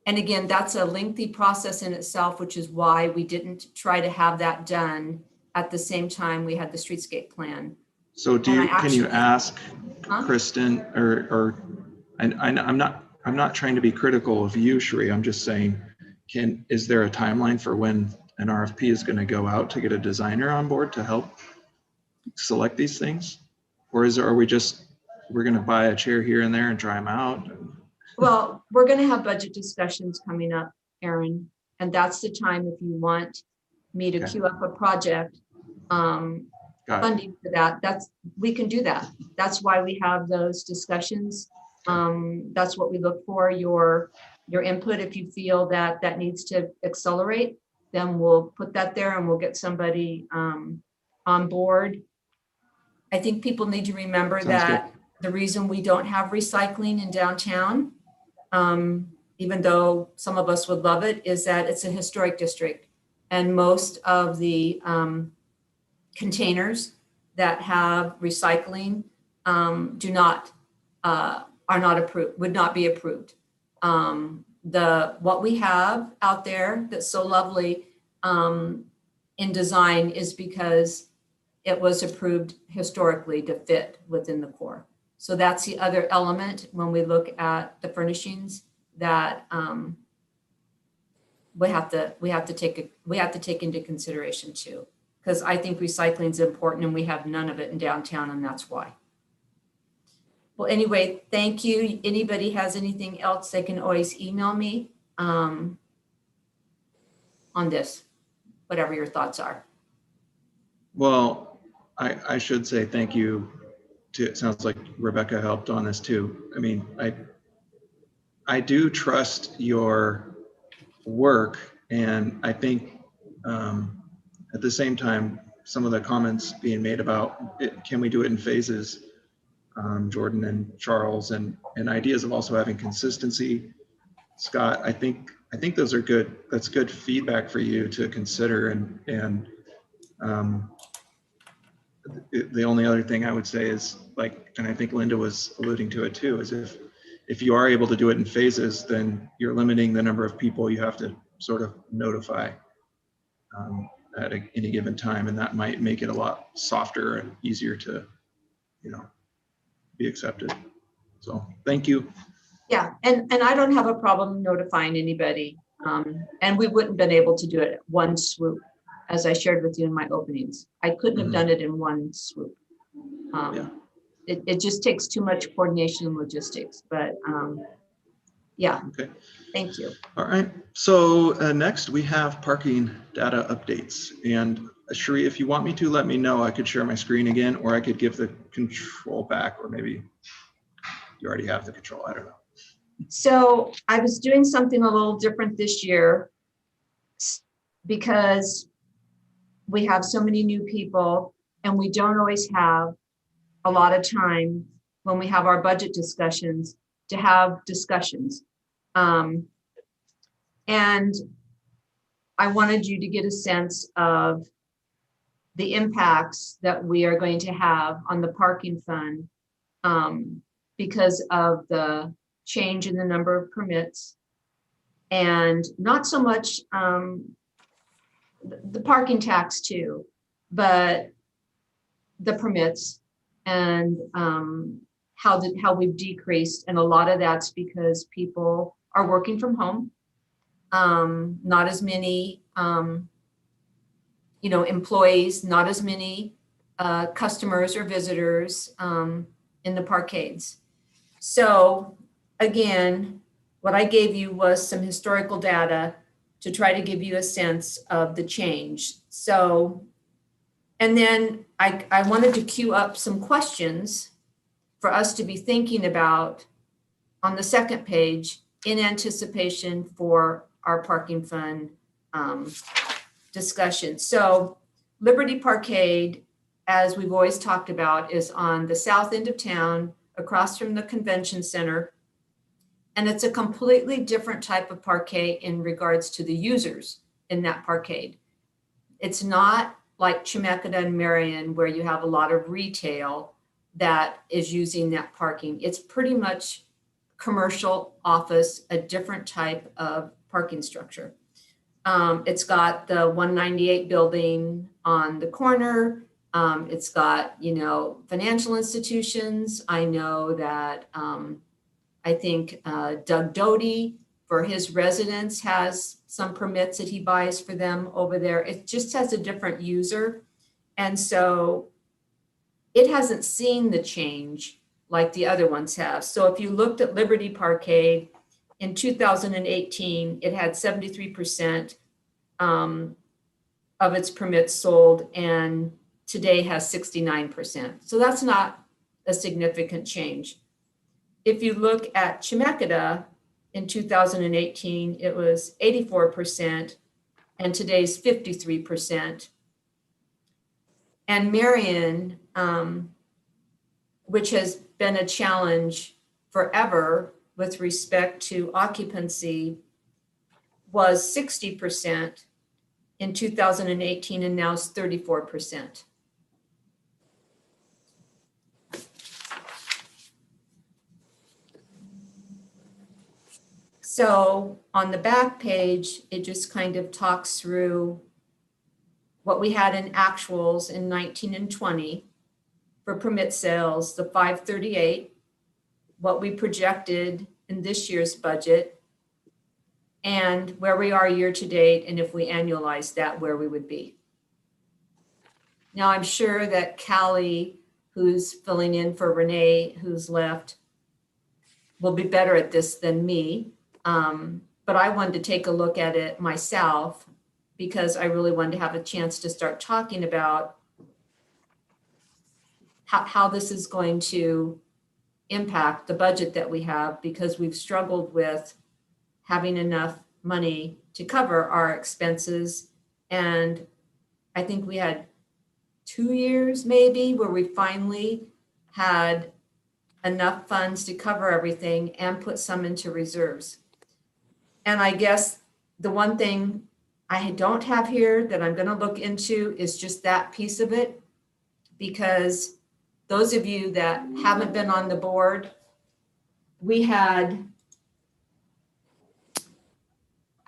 again, that's a lengthy process in itself, which is why we didn't try to have that done at the same time we had the streetscape plan. So can you ask Huh? Kristen I'm not trying to be critical of you, Sheree. I'm just saying, is there a timeline for when an RFP is going to go out to get a designer on board to help select these things? Or are we we're going to buy a chair here and there and try them out? Well, we're going to have budget discussions coming up, Aaron, and that's the time if you want me to Okay. queue up a project, Got it. funding for that. We can do that. That's why we have those discussions. That's what we look for, your input. If you feel that needs to accelerate, then we'll put that there and we'll get somebody on board. I think people need to remember Sounds that the reason we don't have recycling in downtown, even though some of us would love it, is that it's a historic district. And most of the containers that have recycling are not approved, would not be approved. What we have out there that's so lovely in design is because it was approved historically to fit within the core. So that's the other element when we look at the furnishings that we have to take into consideration too. Because I think recycling is important and we have none of it in downtown, and that's why. Well, anyway, thank you. Anybody has anything else, they can always email me on this, whatever your thoughts are. Well, I should say thank you to, it sounds like Rebecca helped on this too. I mean, I do trust your work, and I think at the same time, some of the comments being made about can we do it in phases, Jordan and Charles, and ideas of also having consistency. Scott, I think those are good. That's good feedback for you to consider. And the only other thing I would say is, like, and I think Linda was alluding to it too, is if you are able to do it in phases, then you're limiting the number of people you have to sort of notify at any given time, and that might make it a lot softer and easier to, be accepted. So thank you. Yeah, and I don't have a problem notifying anybody. And we wouldn't have been able to do it at one swoop, as I shared with you in my openings. I couldn't have done it in one swoop. Yeah. It just takes too much coordination and logistics, but yeah. Okay. Thank you. All right. So next we have parking data updates. And Sheree, if you want me to, let me know. I could share my screen again, or I could give the control back, or maybe you already have the control. I don't know. So I was doing something a little different this year because we have so many new people and we don't always have a lot of time when we have our budget discussions to have discussions. And I wanted you to get a sense of the impacts that we are going to have on the parking fund because of the change in the number of permits, and not so much the parking tax too, but the permits and how we've decreased. And a lot of that's because people are working from home. Not as many employees, not as many customers or visitors in the parkades. So again, what I gave you was some historical data to try to give you a sense of the change. So, and then I wanted to queue up some questions for us to be thinking about on the second page in anticipation for our parking fund discussion. So Liberty Parkade, as we've always talked about, is on the south end of town, across from the convention center. And it's a completely different type of parquet in regards to the users in that parkade. It's not like Chemeketa and Marion, where you have a lot of retail that is using that parking. It's pretty much commercial, office, a different type of parking structure. It's got the 198 building on the corner. It's got, financial institutions. I know that I think Doug Doty for his residents has some permits that he buys for them over there. It just has a different user. And so it hasn't seen the change like the other ones have. So if you looked at Liberty Parkade in 2018, it had 73% of its permits sold, and today has 69%. So that's not a significant change. If you look at Chemeketa in 2018, it was 84%, and today's 53%. And Marion, which has been a challenge forever with respect to occupancy, was 60% in 2018, and now it's 34%. So on the back page, it just kind of talks through what we had in actuals in 19 and 20 for permit sales, the 538, what we projected in this year's budget, and where we are year to date, and if we annualize that, where we would be. Now, I'm sure that Callie, who's filling in for Renee, who's left, will be better at this than me. But I wanted to take a look at it myself because I really wanted to have a chance to start talking about how this is going to impact the budget that we have, because we've struggled with having enough money to cover our expenses. And I think we had 2 years maybe where we finally had enough funds to cover everything and put some into reserves. And I guess the one thing I don't have here that I'm going to look into is just that piece of it, because those of you that haven't been on the board, we had,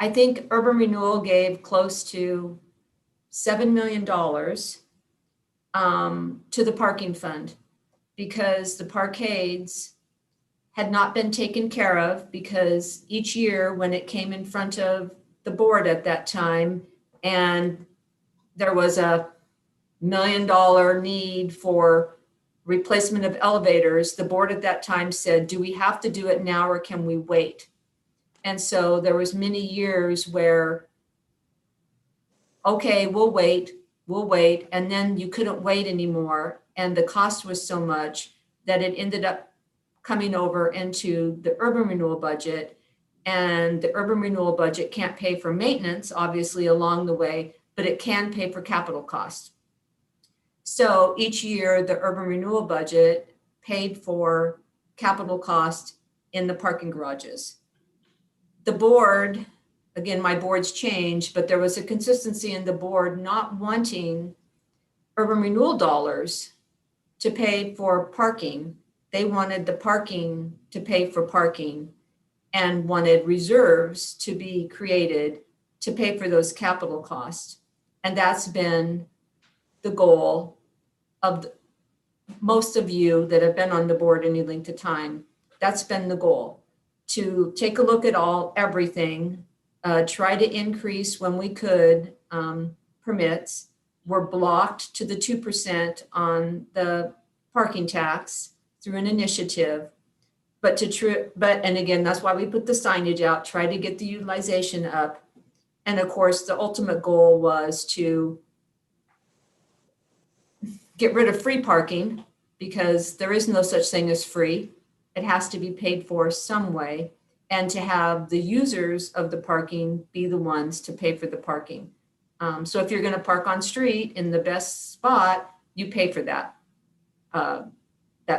I think Urban Renewal gave close to $7 million to the parking fund, because the parkades had not been taken care of, because each year when it came in front of the board at that time, and there was a $1 million need for replacement of elevators, the board at that time said, do we have to do it now or can we wait? And so there was many years where, okay, we'll wait. And then you couldn't wait anymore. And the cost was so much that it ended up coming over into the urban renewal budget. And the urban renewal budget can't pay for maintenance, obviously, along the way, but it can pay for capital costs. So each year, the urban renewal budget paid for capital cost in the parking garages. The board, again, my board's changed, but there was a consistency in the board not wanting urban renewal dollars to pay for parking. They wanted the parking to pay for parking and wanted reserves to be created to pay for those capital costs. And that's been the goal of most of you that have been on the board any length of time. That's been the goal, to take a look at everything, try to increase when we could permits. We're blocked to the 2% on the parking tax through an initiative. and again, that's why we put the signage out, try to get the utilization up. And of course, the ultimate goal was to get rid of free parking, because there is no such thing as free. It has to be paid for some way, and to have the users of the parking be the ones to pay for the parking. So if you're going to park on street in the best spot, you pay for that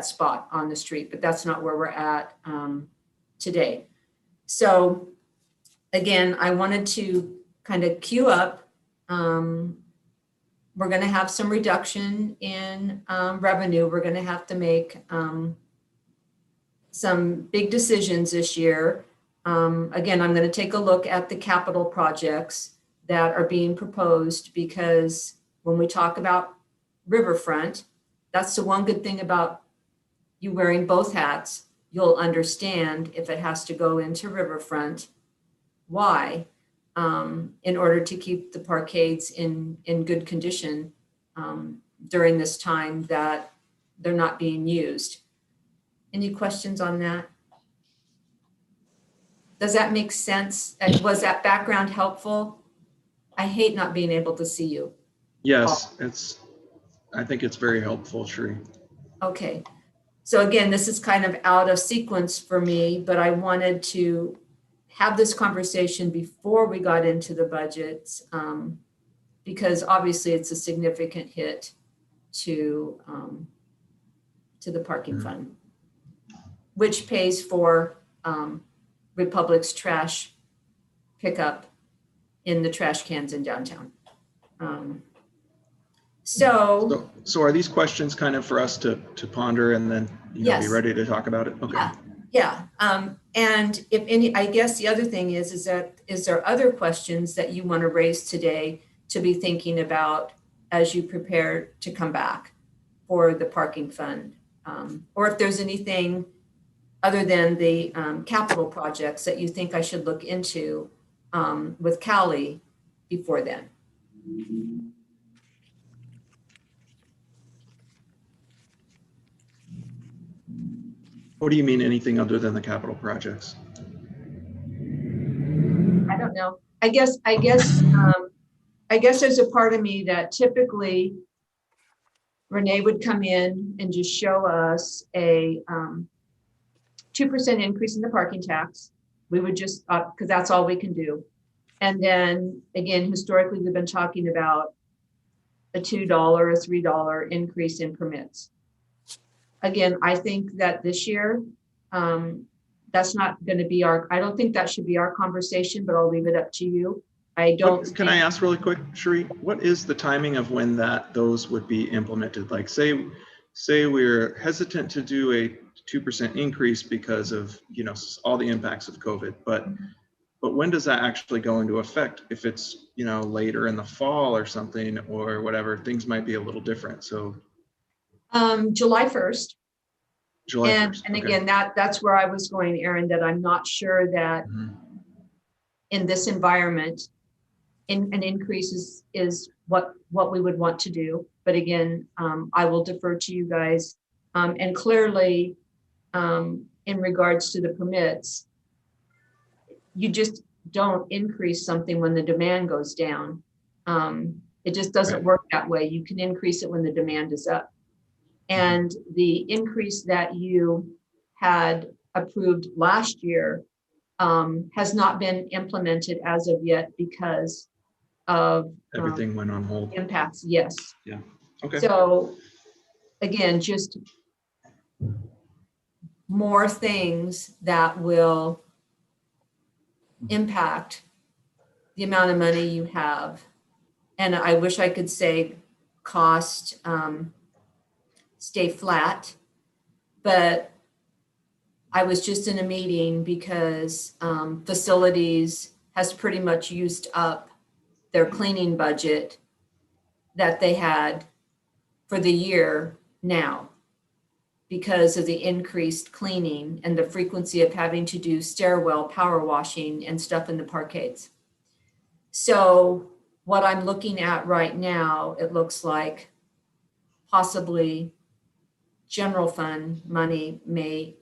spot on the street, but that's not where we're at today. So again, I wanted to kind of queue up. We're going to have some reduction in revenue. We're going to have to make some big decisions this year. Again, I'm going to take a look at the capital projects that are being proposed, because when we talk about riverfront, that's the one good thing about you wearing both hats. You'll understand if it has to go into riverfront, why, in order to keep the parkades in good condition during this time that they're not being used. Any questions on that? Does that make sense? Was that background helpful? I hate not being able to see you. Yes, I think it's very helpful, Sheree. Okay. So again, this is kind of out of sequence for me, but I wanted to have this conversation before we got into the budgets, because obviously it's a significant hit to the parking fund, which pays for Republic's trash pickup in the trash cans in downtown. So So are these questions kind of for us to ponder and then be Yes. ready to talk about it? Okay. yeah. And if any, I guess the other thing is there other questions that you want to raise today to be thinking about as you prepare to come back for the parking fund? Or if there's anything other than the capital projects that you think I should look into with Callie before then. What do you mean, anything other than the capital projects? I don't know. I guess there's a part of me that typically Renee would come in and just show us a 2% increase in the parking tax. We would just, because that's all we can do. And then again, historically, we've been talking about a $2 or $3 increase in permits. Again, I think that this year, that's not going to be I don't think that should be our conversation, but I'll leave it up to you. Can I ask really quick, Sheree, what is the timing of when those would be implemented? Like say we're hesitant to do a 2% increase because of, all the impacts of COVID, but when does that actually go into effect? If it's, later in the fall or something or whatever, things might be a little different. So July 1st. July 1st. And okay. again, that's where I was going, Aaron, that I'm not sure that in this environment, an increase is what we would want to do. But again, I will defer to you guys. And clearly, in regards to the permits, you just don't increase something when the demand goes down. It just doesn't work that way. You can increase it when the demand is up. And the increase that you had approved last year has not been implemented as of yet because of everything went on hold. Impacts. Yes. Yeah. Okay. So again, just more things that will impact the amount of money you have. And I wish I could say cost stay flat, but I was just in a meeting because facilities has pretty much used up their cleaning budget that they had for the year now because of the increased cleaning and the frequency of having to do stairwell power washing and stuff in the parkades. So what I'm looking at right now, it looks like possibly general fund money may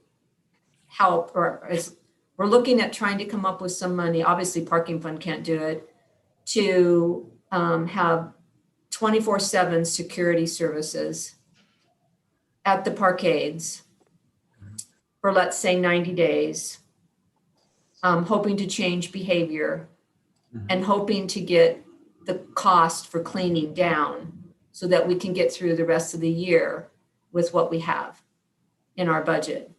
help, we're looking at trying to come up with some money. Obviously, parking fund can't do it, to have 24/7 security services at the parkades for, let's say, 90 days, hoping to change behavior and hoping to get the cost for cleaning down so that we can get through the rest of the year with what we have in our budget.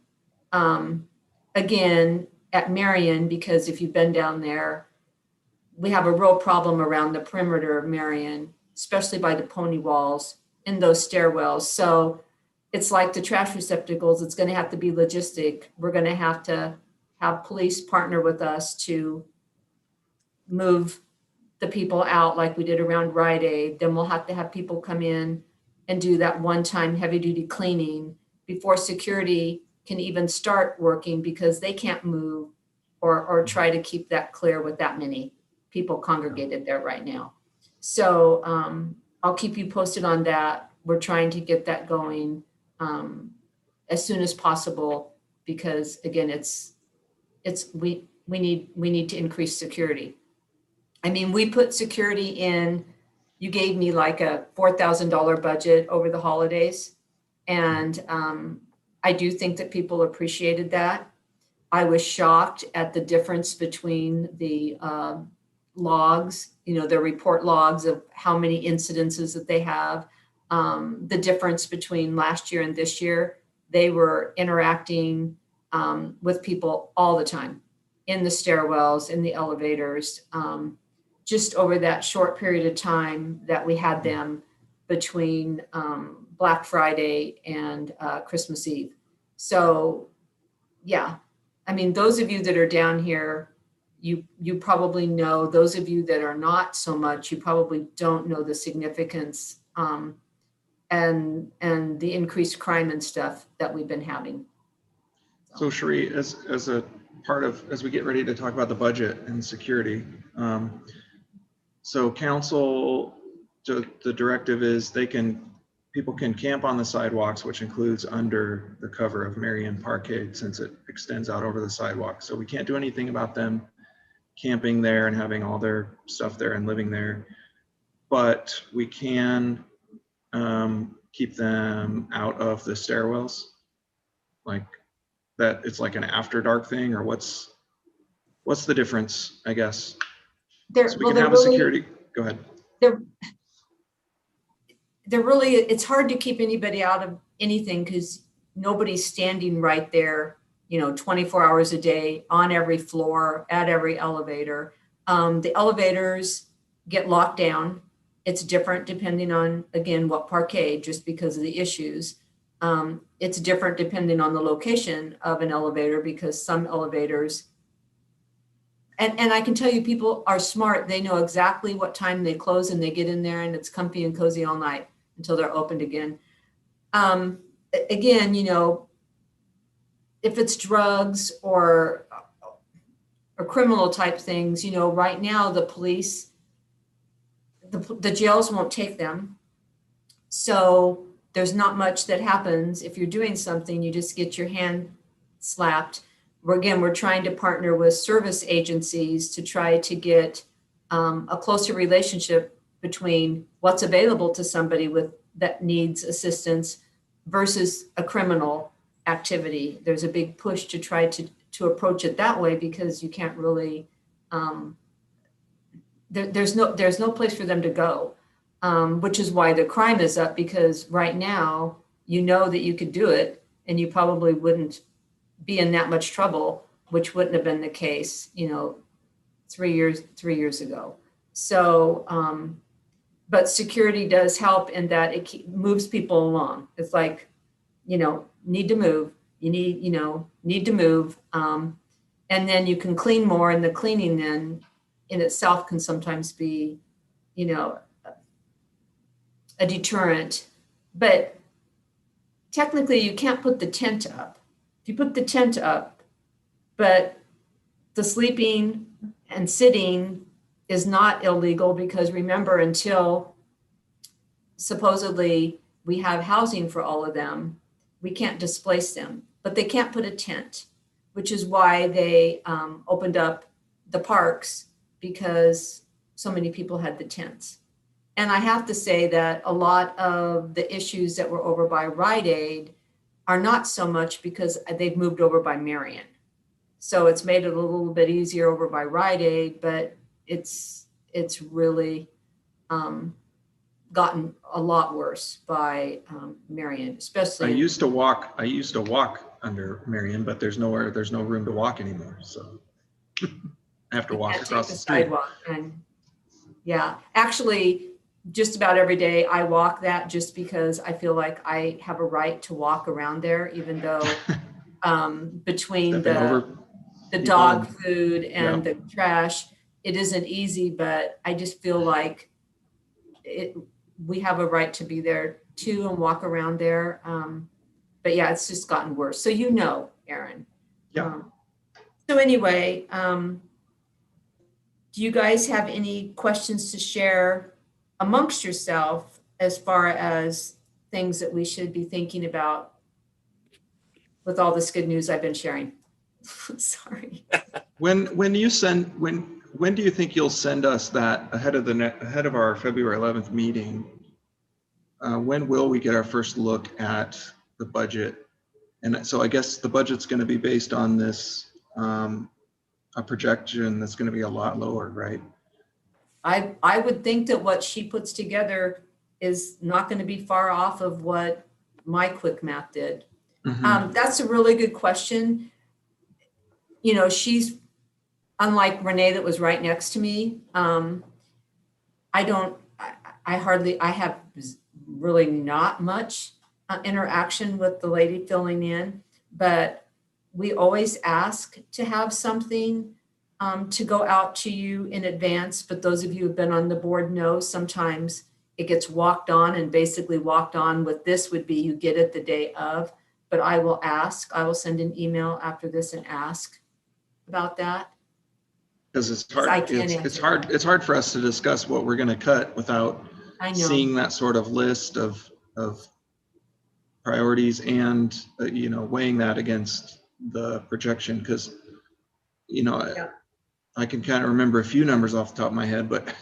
Again, at Marion, because if you've been down there, we have a real problem around the perimeter of Marion, especially by the pony walls and those stairwells. So it's like the trash receptacles, it's going to have to be logistic. We're going to have police partner with us to move the people out like we did around Rite Aid. Then we'll have to have people come in and do that one-time heavy-duty cleaning before security can even start working, because they can't move or try to keep that clear with that many people congregated there right now. So I'll keep you posted on that. We're trying to get that going as soon as possible, because again, we need to increase security. I mean, we put security in, you gave me like a $4,000 budget over the holidays. And I do think that people appreciated that. I was shocked at the difference between the logs, the report logs of how many incidences that they have. The difference between last year and this year, they were interacting with people all the time in the stairwells, in the elevators, just over that short period of time that we had them between Black Friday and Christmas Eve. So yeah, I mean, those of you that are down here, you probably know. Those of you that are not so much, you probably don't know the significance and the increased crime and stuff that we've been having. So Sheree, as a part of, as we get ready to talk about the budget and security, so council, the directive is people can camp on the sidewalks, which includes under the cover of Marion Parkade, since it extends out over the sidewalk. So we can't do anything about them camping there and having all their stuff there and living there, but we can keep them out of the stairwells, like that. It's like an after dark thing, or what's the difference, I guess? So we can have a security, go ahead. They're really, it's hard to keep anybody out of anything because nobody's standing right there, 24 hours a day on every floor, at every elevator. The elevators get locked down. It's different depending on, again, what parkade, just because of the issues. It's different depending on the location of an elevator, because some elevators, and I can tell you, people are smart. They know exactly what time they close, and they get in there and it's comfy and cozy all night until they're opened again. Again, if it's drugs or criminal type things, right now the police, the jails won't take them. So there's not much that happens. If you're doing something, you just get your hand slapped. We're trying to partner with service agencies to try to get a closer relationship between what's available to somebody that needs assistance versus a criminal activity. There's a big push to try to approach it that way, because you can't really, there's no place for them to go, which is why the crime is up, because right now, that you could do it and you probably wouldn't be in that much trouble, which wouldn't have been the case, 3 years ago. So, but security does help in that it moves people along. It's like, need to move, need to move. And then you can clean more, and the cleaning then in itself can sometimes be, a deterrent. But technically you can't put the tent up. If you put the tent up, but the sleeping and sitting is not illegal, because remember, until supposedly we have housing for all of them, we can't displace them, but they can't put a tent. which is why they opened up the parks, because so many people had the tents. And I have to say that a lot of the issues that were over by Rite Aid are not so much because they've moved over by Marion. So it's made it a little bit easier over by Rite Aid, but it's really gotten a lot worse by Marion, I especially. used to walk under Marion, but there's no room to walk anymore. So I have to You walk can't take across the the street. sidewalk. And yeah, actually, just about every day I walk that just because I feel like I have a right to walk around there, even though between Stepping over the people dog and- food and the trash, it isn't easy, but I just feel like we have a right to be there too and walk around there. But yeah, it's just gotten worse. So you know, Aaron. Yeah. So anyway, do you guys have any questions to share amongst yourself as far as things that we should be thinking about with all this good news I've been sharing? Sorry. When do you think you'll send us that ahead of our February 11th meeting? When will we get our first look at the budget? And so I guess the budget's going to be based on this a projection that's going to be a lot lower, right? I would think that what she puts together is not going to be far off of what my quick math did. Mhm. That's a really good question. You know, she's unlike Renee that was right next to me. I have really not much interaction with the lady filling in, but we always ask to have something to go out to you in advance. But those of you who've been on the board know sometimes it gets walked on, and basically walked on with this would be you get it the day of. But I will send an email after this and ask about that. Because it's I hard, can't it's answer hard, that. it's hard for us to discuss what we're going to cut without I know. seeing that sort of list of priorities and, weighing that against the projection. Because, Yeah. I can kind of remember a few numbers off the top of my head, but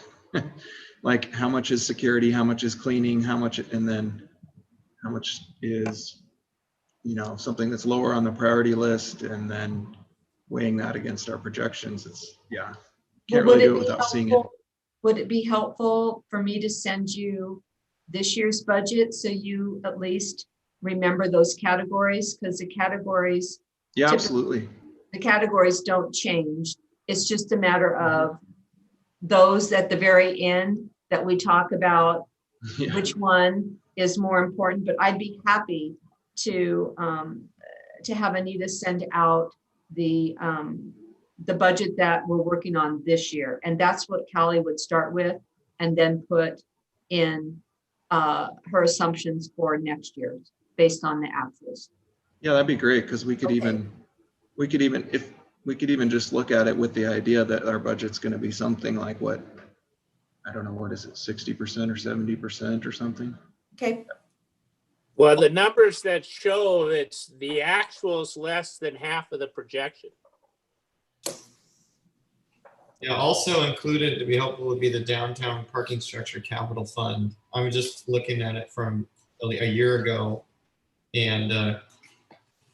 like how much is security, how much is cleaning, and then how much is, something that's lower on the priority list, and then weighing that against our projections. Can't Well, really do it without seeing it. Would it be helpful for me to send you this year's budget so you at least remember those categories? Because the categories Yeah, typically- absolutely. the categories don't change. It's just a matter of those at the very end that we talk about, Yeah. which one is more important. But I'd be happy to have Anita send out the budget that we're working on this year. And that's what Callie would start with, and then put in her assumptions for next year based on the actuals. Yeah, that'd be great, because we could Okay. even just look at it with the idea that our budget's going to be something like what is it, 60% or 70% or something? Okay. Well, the numbers that show it's the actuals less than half of the projection. Yeah, also included to be helpful would be the downtown parking structure capital fund. I'm just looking at it from a year ago, and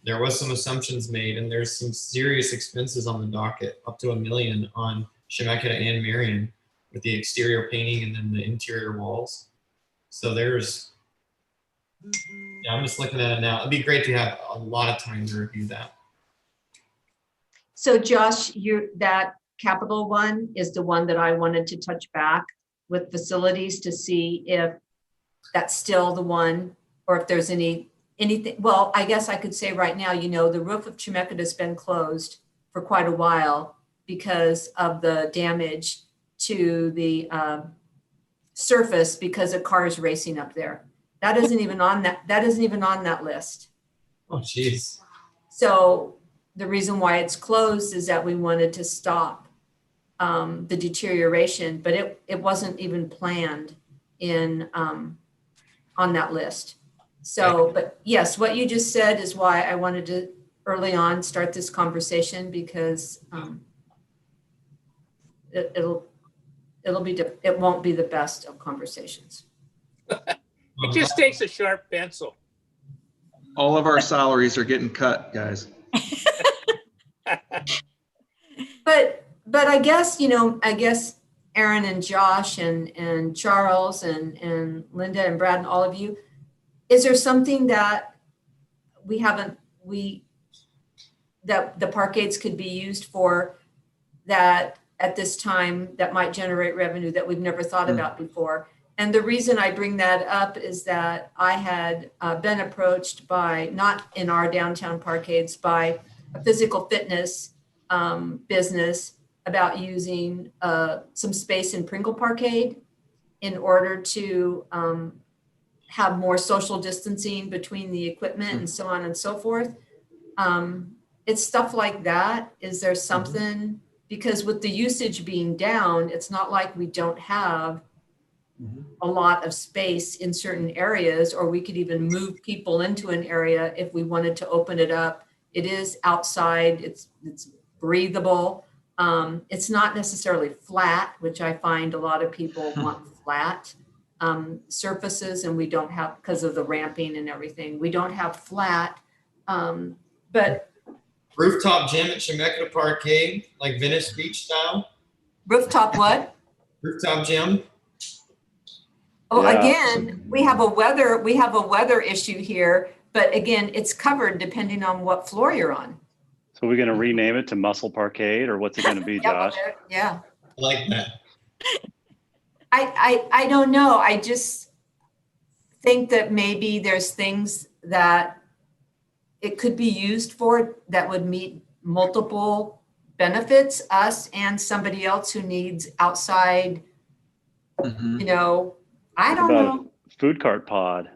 there was some assumptions made, and there's some serious expenses on the docket, up to $1 million on Chemeketa and Marion, with the exterior painting and then the interior walls. So I'm just looking at it now. It'd be great to have a lot of time to review that. So Josh, that capital one is the one that I wanted to touch back with facilities to see if that's still the one, or if there's anything. Well, I guess I could say right now, the roof of Chemeketa has been closed for quite a while because of the damage to the surface because of cars racing up there. That isn't even on that list. Oh, geez. So the reason why it's closed is that we wanted to stop the deterioration, but it wasn't even planned in on that list. So, but yes, what you just said is why I wanted to early on, start this conversation because it won't be the best of conversations. It just takes a sharp pencil. All of our salaries are getting cut, guys. But I guess, Aaron and Josh and Charles and Linda and Brad and all of you, is there something that that the parkades could be used for that at this time that might generate revenue that we've never thought about before? And the reason I bring that up is that I had been approached by, not in our downtown parkades, by a physical fitness business about using some space in Pringle Parkade in order to have more social distancing between the equipment and so on and so forth. It's stuff like that. Is there something, because with the usage being down, it's not like we don't have a lot of space in certain areas, or we could even move people into an area if we wanted to open it up. It is outside, it's breathable. It's not necessarily flat, which I find a lot of people want flat surfaces, and we don't have, because of the ramping and everything, we don't have flat. But Rooftop gym at Chemeketa Parkade, like Venice Beach style. rooftop what? Rooftop gym. Oh, Yeah. again, we have a weather issue here, but again, it's covered depending on what floor you're on. So we're going to rename it to Muscle Parkade, or what's it going to be, Josh? Yeah. I like that. I don't know. I just think that maybe there's things that it could be used for that would meet multiple benefits, us and somebody else who needs outside, I don't About know. a food cart pod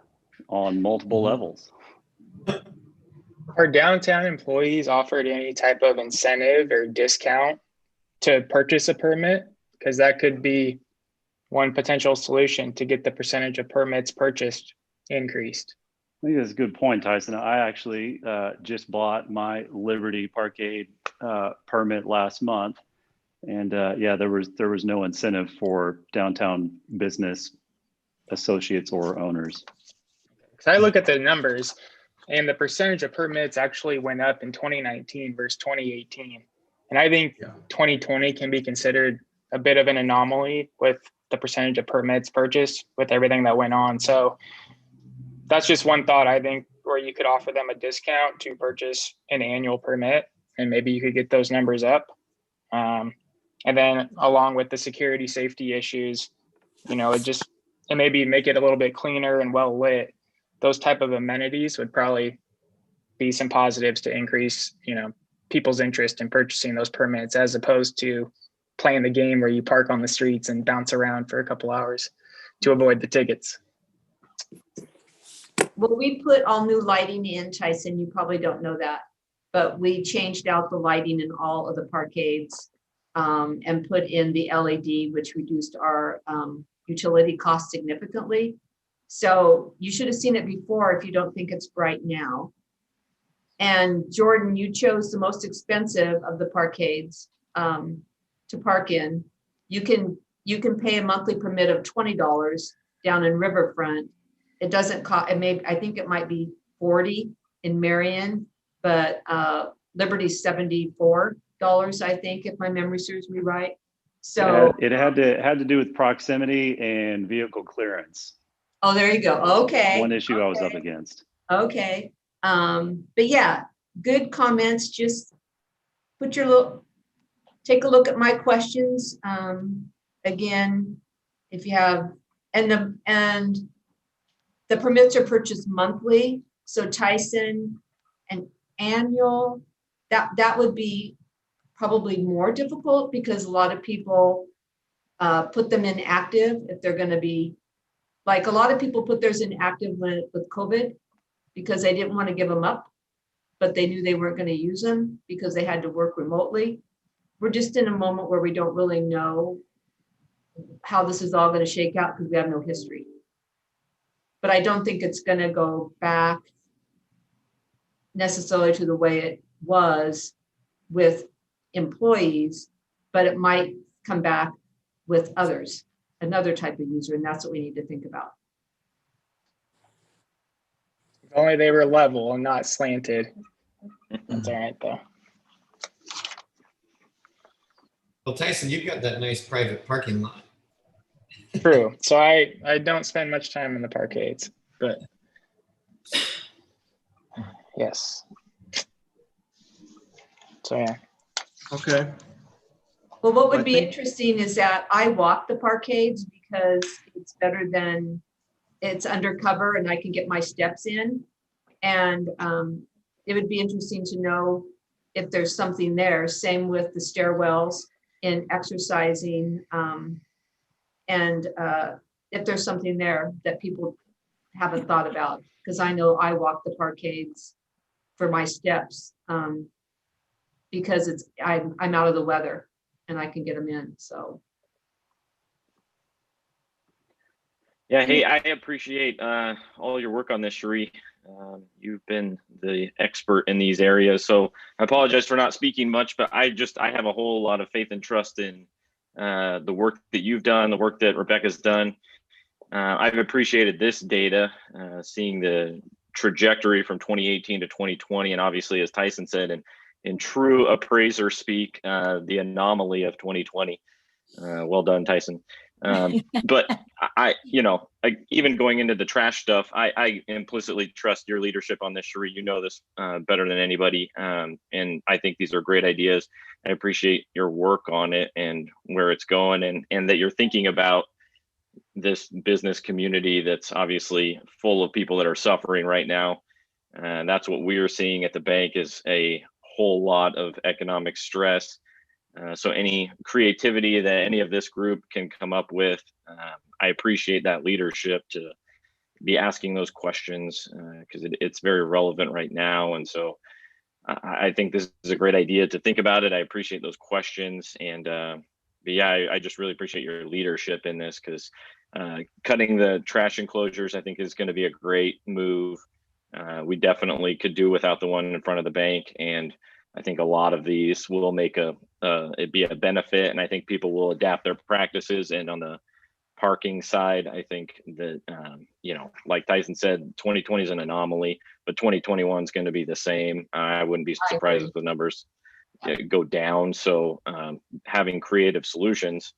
on multiple levels. Are downtown employees offered any type of incentive or discount to purchase a permit? Because that could be one potential solution to get the percentage of permits purchased increased. I think that's a good point, Tyson. I actually just bought my Liberty Parkade permit last month, and yeah, there was no incentive for downtown business associates or owners. Because I look at the numbers, and the percentage of permits actually went up in 2019 versus 2018, and I think 2020 can be considered a bit of an anomaly with the percentage of permits purchased with everything that went on. So that's just one thought, I think, where you could offer them a discount to purchase an annual permit, and maybe you could get those numbers up. And then along with the security safety issues, it maybe make it a little bit cleaner and well lit. Those type of amenities would probably be some positives to increase, people's interest in purchasing those permits, as opposed to playing the game where you park on the streets and bounce around for a couple hours to avoid the tickets. Well, we put all new lighting in, Tyson, you probably don't know that, but we changed out the lighting in all of the parkades and put in the LED, which reduced our utility costs significantly. So you should have seen it before if you don't think it's bright now. And Jordan, you chose the most expensive of the parkades to park in. You can pay a monthly permit of $20 down in Riverfront. It doesn't cost, I think it might be 40 in Marion, but Liberty's $74, I think, if my memory serves me right. So it had to do with proximity and vehicle clearance. Oh, there you go. Okay. One issue I was up against. Okay. But yeah, good comments. Just take a look at my questions. Again, if you have, and the permits are purchased monthly. So Tyson, an annual, that would be probably more difficult because a lot of people put them in active if they're going to be, like a lot of people put theirs in active with COVID because they didn't want to give them up, but they knew they weren't going to use them because they had to work remotely. We're just in a moment where we don't really know how this is all going to shake out because we have no history. But I don't think it's going to go back. necessarily to the way it was with employees, but it might come back with others, another type of user, and that's what we need to think about. If only they were level and not slanted. That's all right though. Well, Tyson, you've got that nice private parking lot. True. So I don't spend much time in the parkades, but yes. So yeah. Okay. Well, what would I be think- interesting is that I walk the parkades because it's better than, it's undercover and I can get my steps in. And it would be interesting to know if there's something there. Same with the stairwells in exercising. And if there's something there that people haven't thought about, because I know I walk the parkades for my steps because I'm out of the weather and I can get them in. So Yeah, hey, I appreciate all your work on this, Cherie. You've been the expert in these areas, so I apologize for not speaking much, but I have a whole lot of faith and trust in the work that you've done, the work that Rebecca's done. I've appreciated this data, seeing the trajectory from 2018 to 2020, and obviously, as Tyson said, in true appraiser speak, the anomaly of 2020. Well done, Tyson. But even going into the trash stuff, I implicitly trust your leadership on this, Cherie. You know this better than anybody. And I think these are great ideas. I appreciate your work on it and where it's going, and that you're thinking about this business community that's obviously full of people that are suffering right now. And that's what we're seeing at the bank, is a whole lot of economic stress. So any creativity that any of this group can come up with, I appreciate that leadership to be asking those questions, because it's very relevant right now. And so I think this is a great idea to think about it. I appreciate those questions. And but yeah, I just really appreciate your leadership in this, because cutting the trash enclosures, I think, is going to be a great move. We definitely could do without the one in front of the bank. And I think a lot of these will make it be a benefit, and I think people will adapt their practices. And on the parking side, I think that like Tyson said, 2020 is an anomaly, but 2021 is going to be the same. I wouldn't be surprised if the numbers go down. So having creative solutions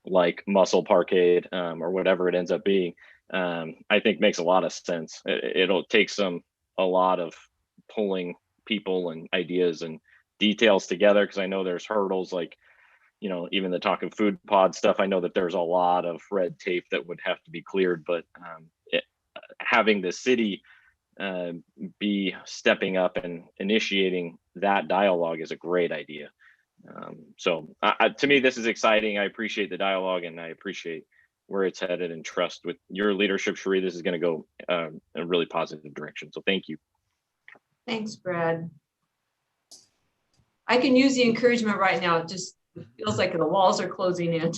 like muscle parkade or whatever it ends up being, I think makes a lot of sense. It'll take a lot of pulling people and ideas and details together, because I know there's hurdles, like even the talking food pod stuff. I know that there's a lot of red tape that would have to be cleared, but having the city be stepping up and initiating that dialogue is a great idea. So to me, this is exciting. I appreciate the dialogue, and I appreciate where it's headed, and trust with your leadership, Cherie, this is going to go in a really positive direction. So thank you. thanks, Brad. I can use the encouragement right now. It just feels like the walls are closing in.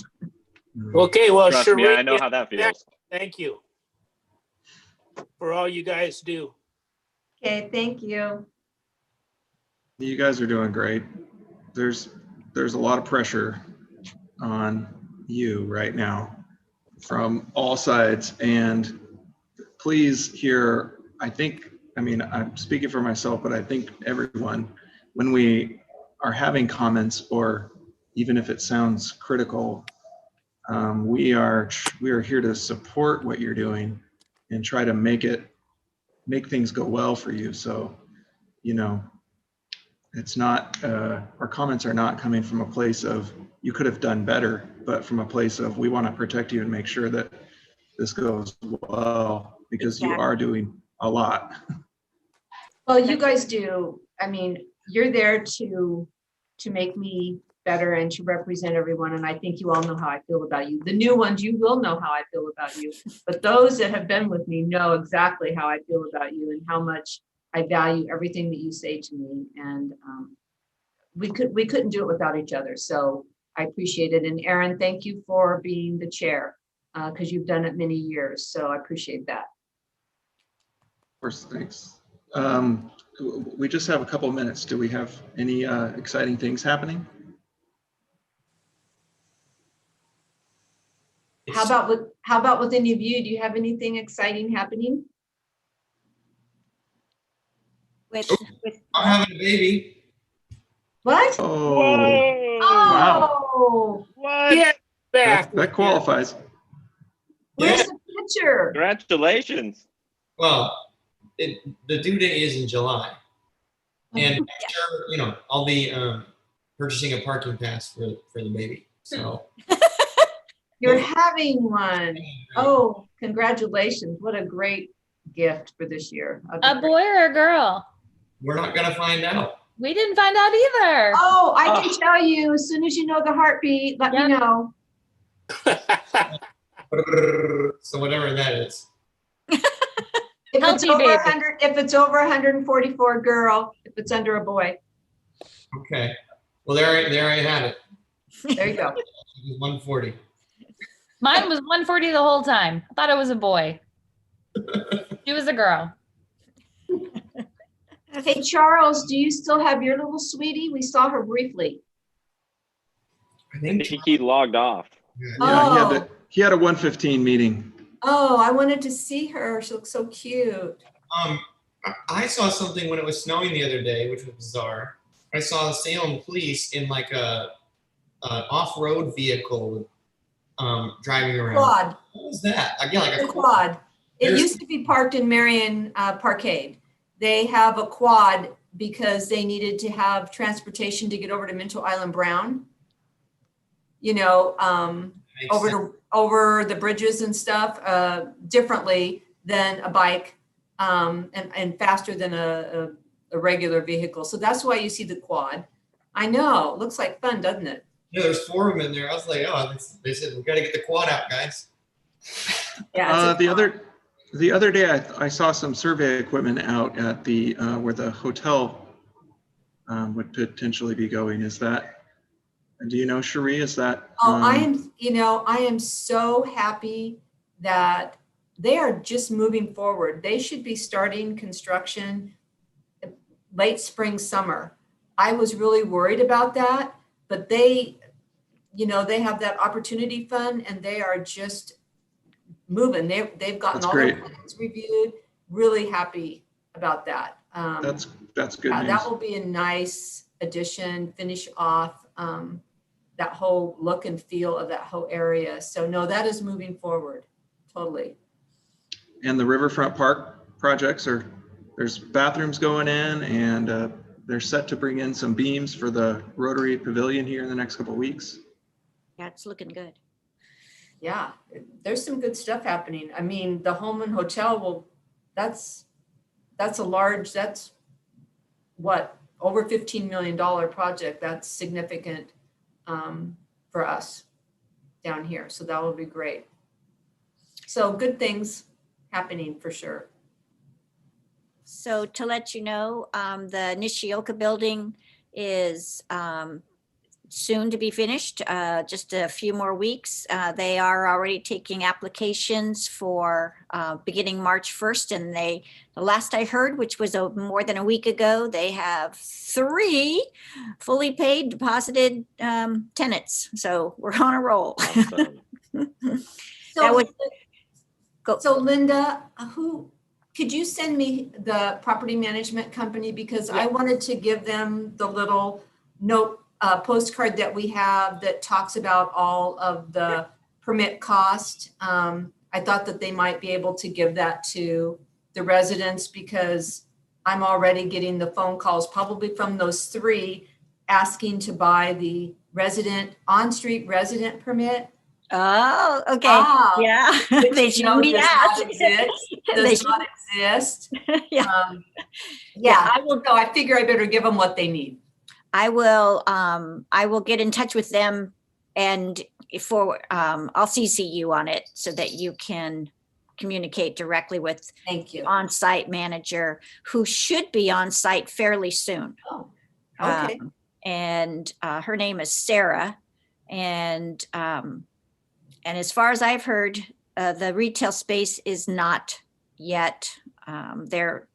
Okay, well, Trust Cherie, me, I know how that feels. thank you for all you guys do. Okay, thank you. You guys are doing great. There's a lot of pressure on you right now from all sides, and please hear, I'm speaking for myself, but I think everyone, when we are having comments, or even if it sounds critical, we are here to support what you're doing and try to make things go well for you. So, it's not, our comments are not coming from a place of you could have done better, but from a place of we want to protect you and make sure that this goes well, because you are doing a lot. Well, you guys do. I mean, you're there to make me better and to represent everyone. And I think you all know how I feel about you. The new ones, you will know how I feel about you. But those that have been with me know exactly how I feel about you and how much I value everything that you say to me. And we couldn't do it without each other. So I appreciate it. And Aaron, thank you for being the chair, because you've done it many years. So I appreciate that. Of course, thanks. We just have a couple minutes. Do we have any exciting things happening? How about with any of you? Do you have anything exciting happening? With, I'm having a baby. What? Oh, Whoa! Oh, What? Get back. that qualifies. where's Yeah. the picture? Congratulations. Well, the due date is in July. And I'm sure, I'll be purchasing a parking pass for the baby. So You're having one. Oh, congratulations. What a great gift for this year. A boy or a girl? we're not gonna find out. We didn't find out either. Oh, I can tell you as soon as you know the heartbeat, let me know. So whatever that is. If it's Healthy over baby. 100, if it's over 144, girl. If it's under a boy, Okay. Well, there I have it. there you go. 140. Mine was 140 the whole time. I thought it was a boy. She was a girl. Hey, Charles, do you still have your little sweetie? We saw her briefly. I I think. think he logged off. Yeah, he had a 1:15 meeting. Oh, I wanted to see her. She looks so cute. I saw something when it was snowing the other day, which was bizarre. I saw Salem police in like a off-road vehicle driving around. Quad. What was that? Yeah, like a The quad. It There's- used to be parked in Marion Parkade. They have a quad because they needed to have transportation to get over to Minto Island Brown. Makes sense. Over the bridges and stuff differently than a bike and faster than a regular vehicle. So that's why you see the quad. I know, it looks like fun, doesn't it? Yeah, there's 4 of them in there. I was like, oh, they said we got to get the quad out, guys. Yeah. it's a quad. The other day, I saw some survey equipment out at the where the hotel would potentially be going. Is that? Do you know, Cherie? Is that? Oh, I am so happy that they are just moving forward. They should be starting construction late spring, summer. I was really worried about that, but they have that opportunity fund and they are just moving. They've gotten That's all great. their plans reviewed. Really happy about that. That's good news. That will be a nice addition, finish off that whole look and feel of that whole area. So no, that is moving forward, totally. And the Riverfront Park projects there's bathrooms going in, and they're set to bring in some beams for the Rotary Pavilion here in the next couple of weeks. yeah, it's looking good. Yeah, there's some good stuff happening. I mean, the Holman Hotel that's what, over $15 million project. That's significant for us down here. So that will be great. So good things happening for sure. So to let you know, the Nishioka building is soon to be finished, just a few more weeks. They are already taking applications for beginning March 1st. And the last I heard, which was more than a week ago, they have 3 fully paid deposited tenants. So we're on a roll. Awesome. That was- So Linda, could you send me the property management company? Because I wanted to give them the little note postcard that we have that talks about all of the permit cost. I thought that they might be able to give that to the residents because I'm already getting the phone calls probably from those 3 asking to buy the on-street resident permit. Oh, okay. Ah, Yeah, which, they shouldn't be does not asked. exist. They Does should- not exist. Yeah. Yeah, I will. so I figure I better give them what they need. I will get in touch with them and I'll CC you on it so that you can communicate directly with Thank you. on-site manager who should be on site fairly soon. Oh, okay. And her name is Sarah. And as far as I've heard, the retail space is not yet. There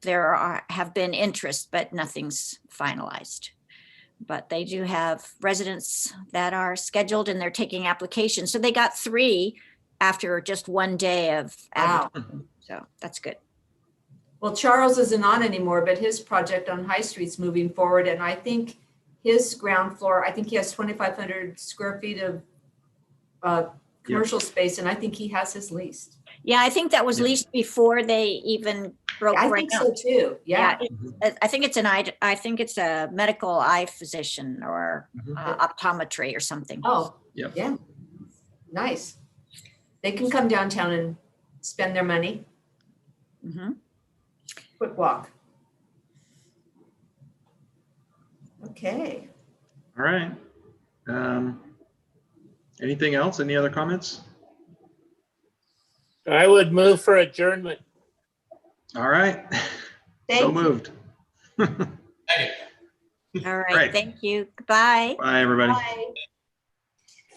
have been interest, but nothing's finalized. But they do have residents that are scheduled and they're taking applications. So they got 3 after just one day of Wow. advertising. So that's good. Well, Charles isn't on anymore, but his project on High Street's moving forward. And I think his ground floor, I think he has 2,500 square feet of commercial space. And I think he has his leased. Yeah, I think that was Yeah. leased before they even broke I ground. think so too. Yeah. I think it's I think it's a medical eye physician or optometry or something. Oh, Yeah. yeah. Nice. They can come downtown and spend their money. Mhm. Quick walk. Okay. All right. Anything else? Any other comments? I would move for adjournment. All right. Thank So you. moved. Second. All right, Great. thank you. Goodbye. Bye, everybody. Bye.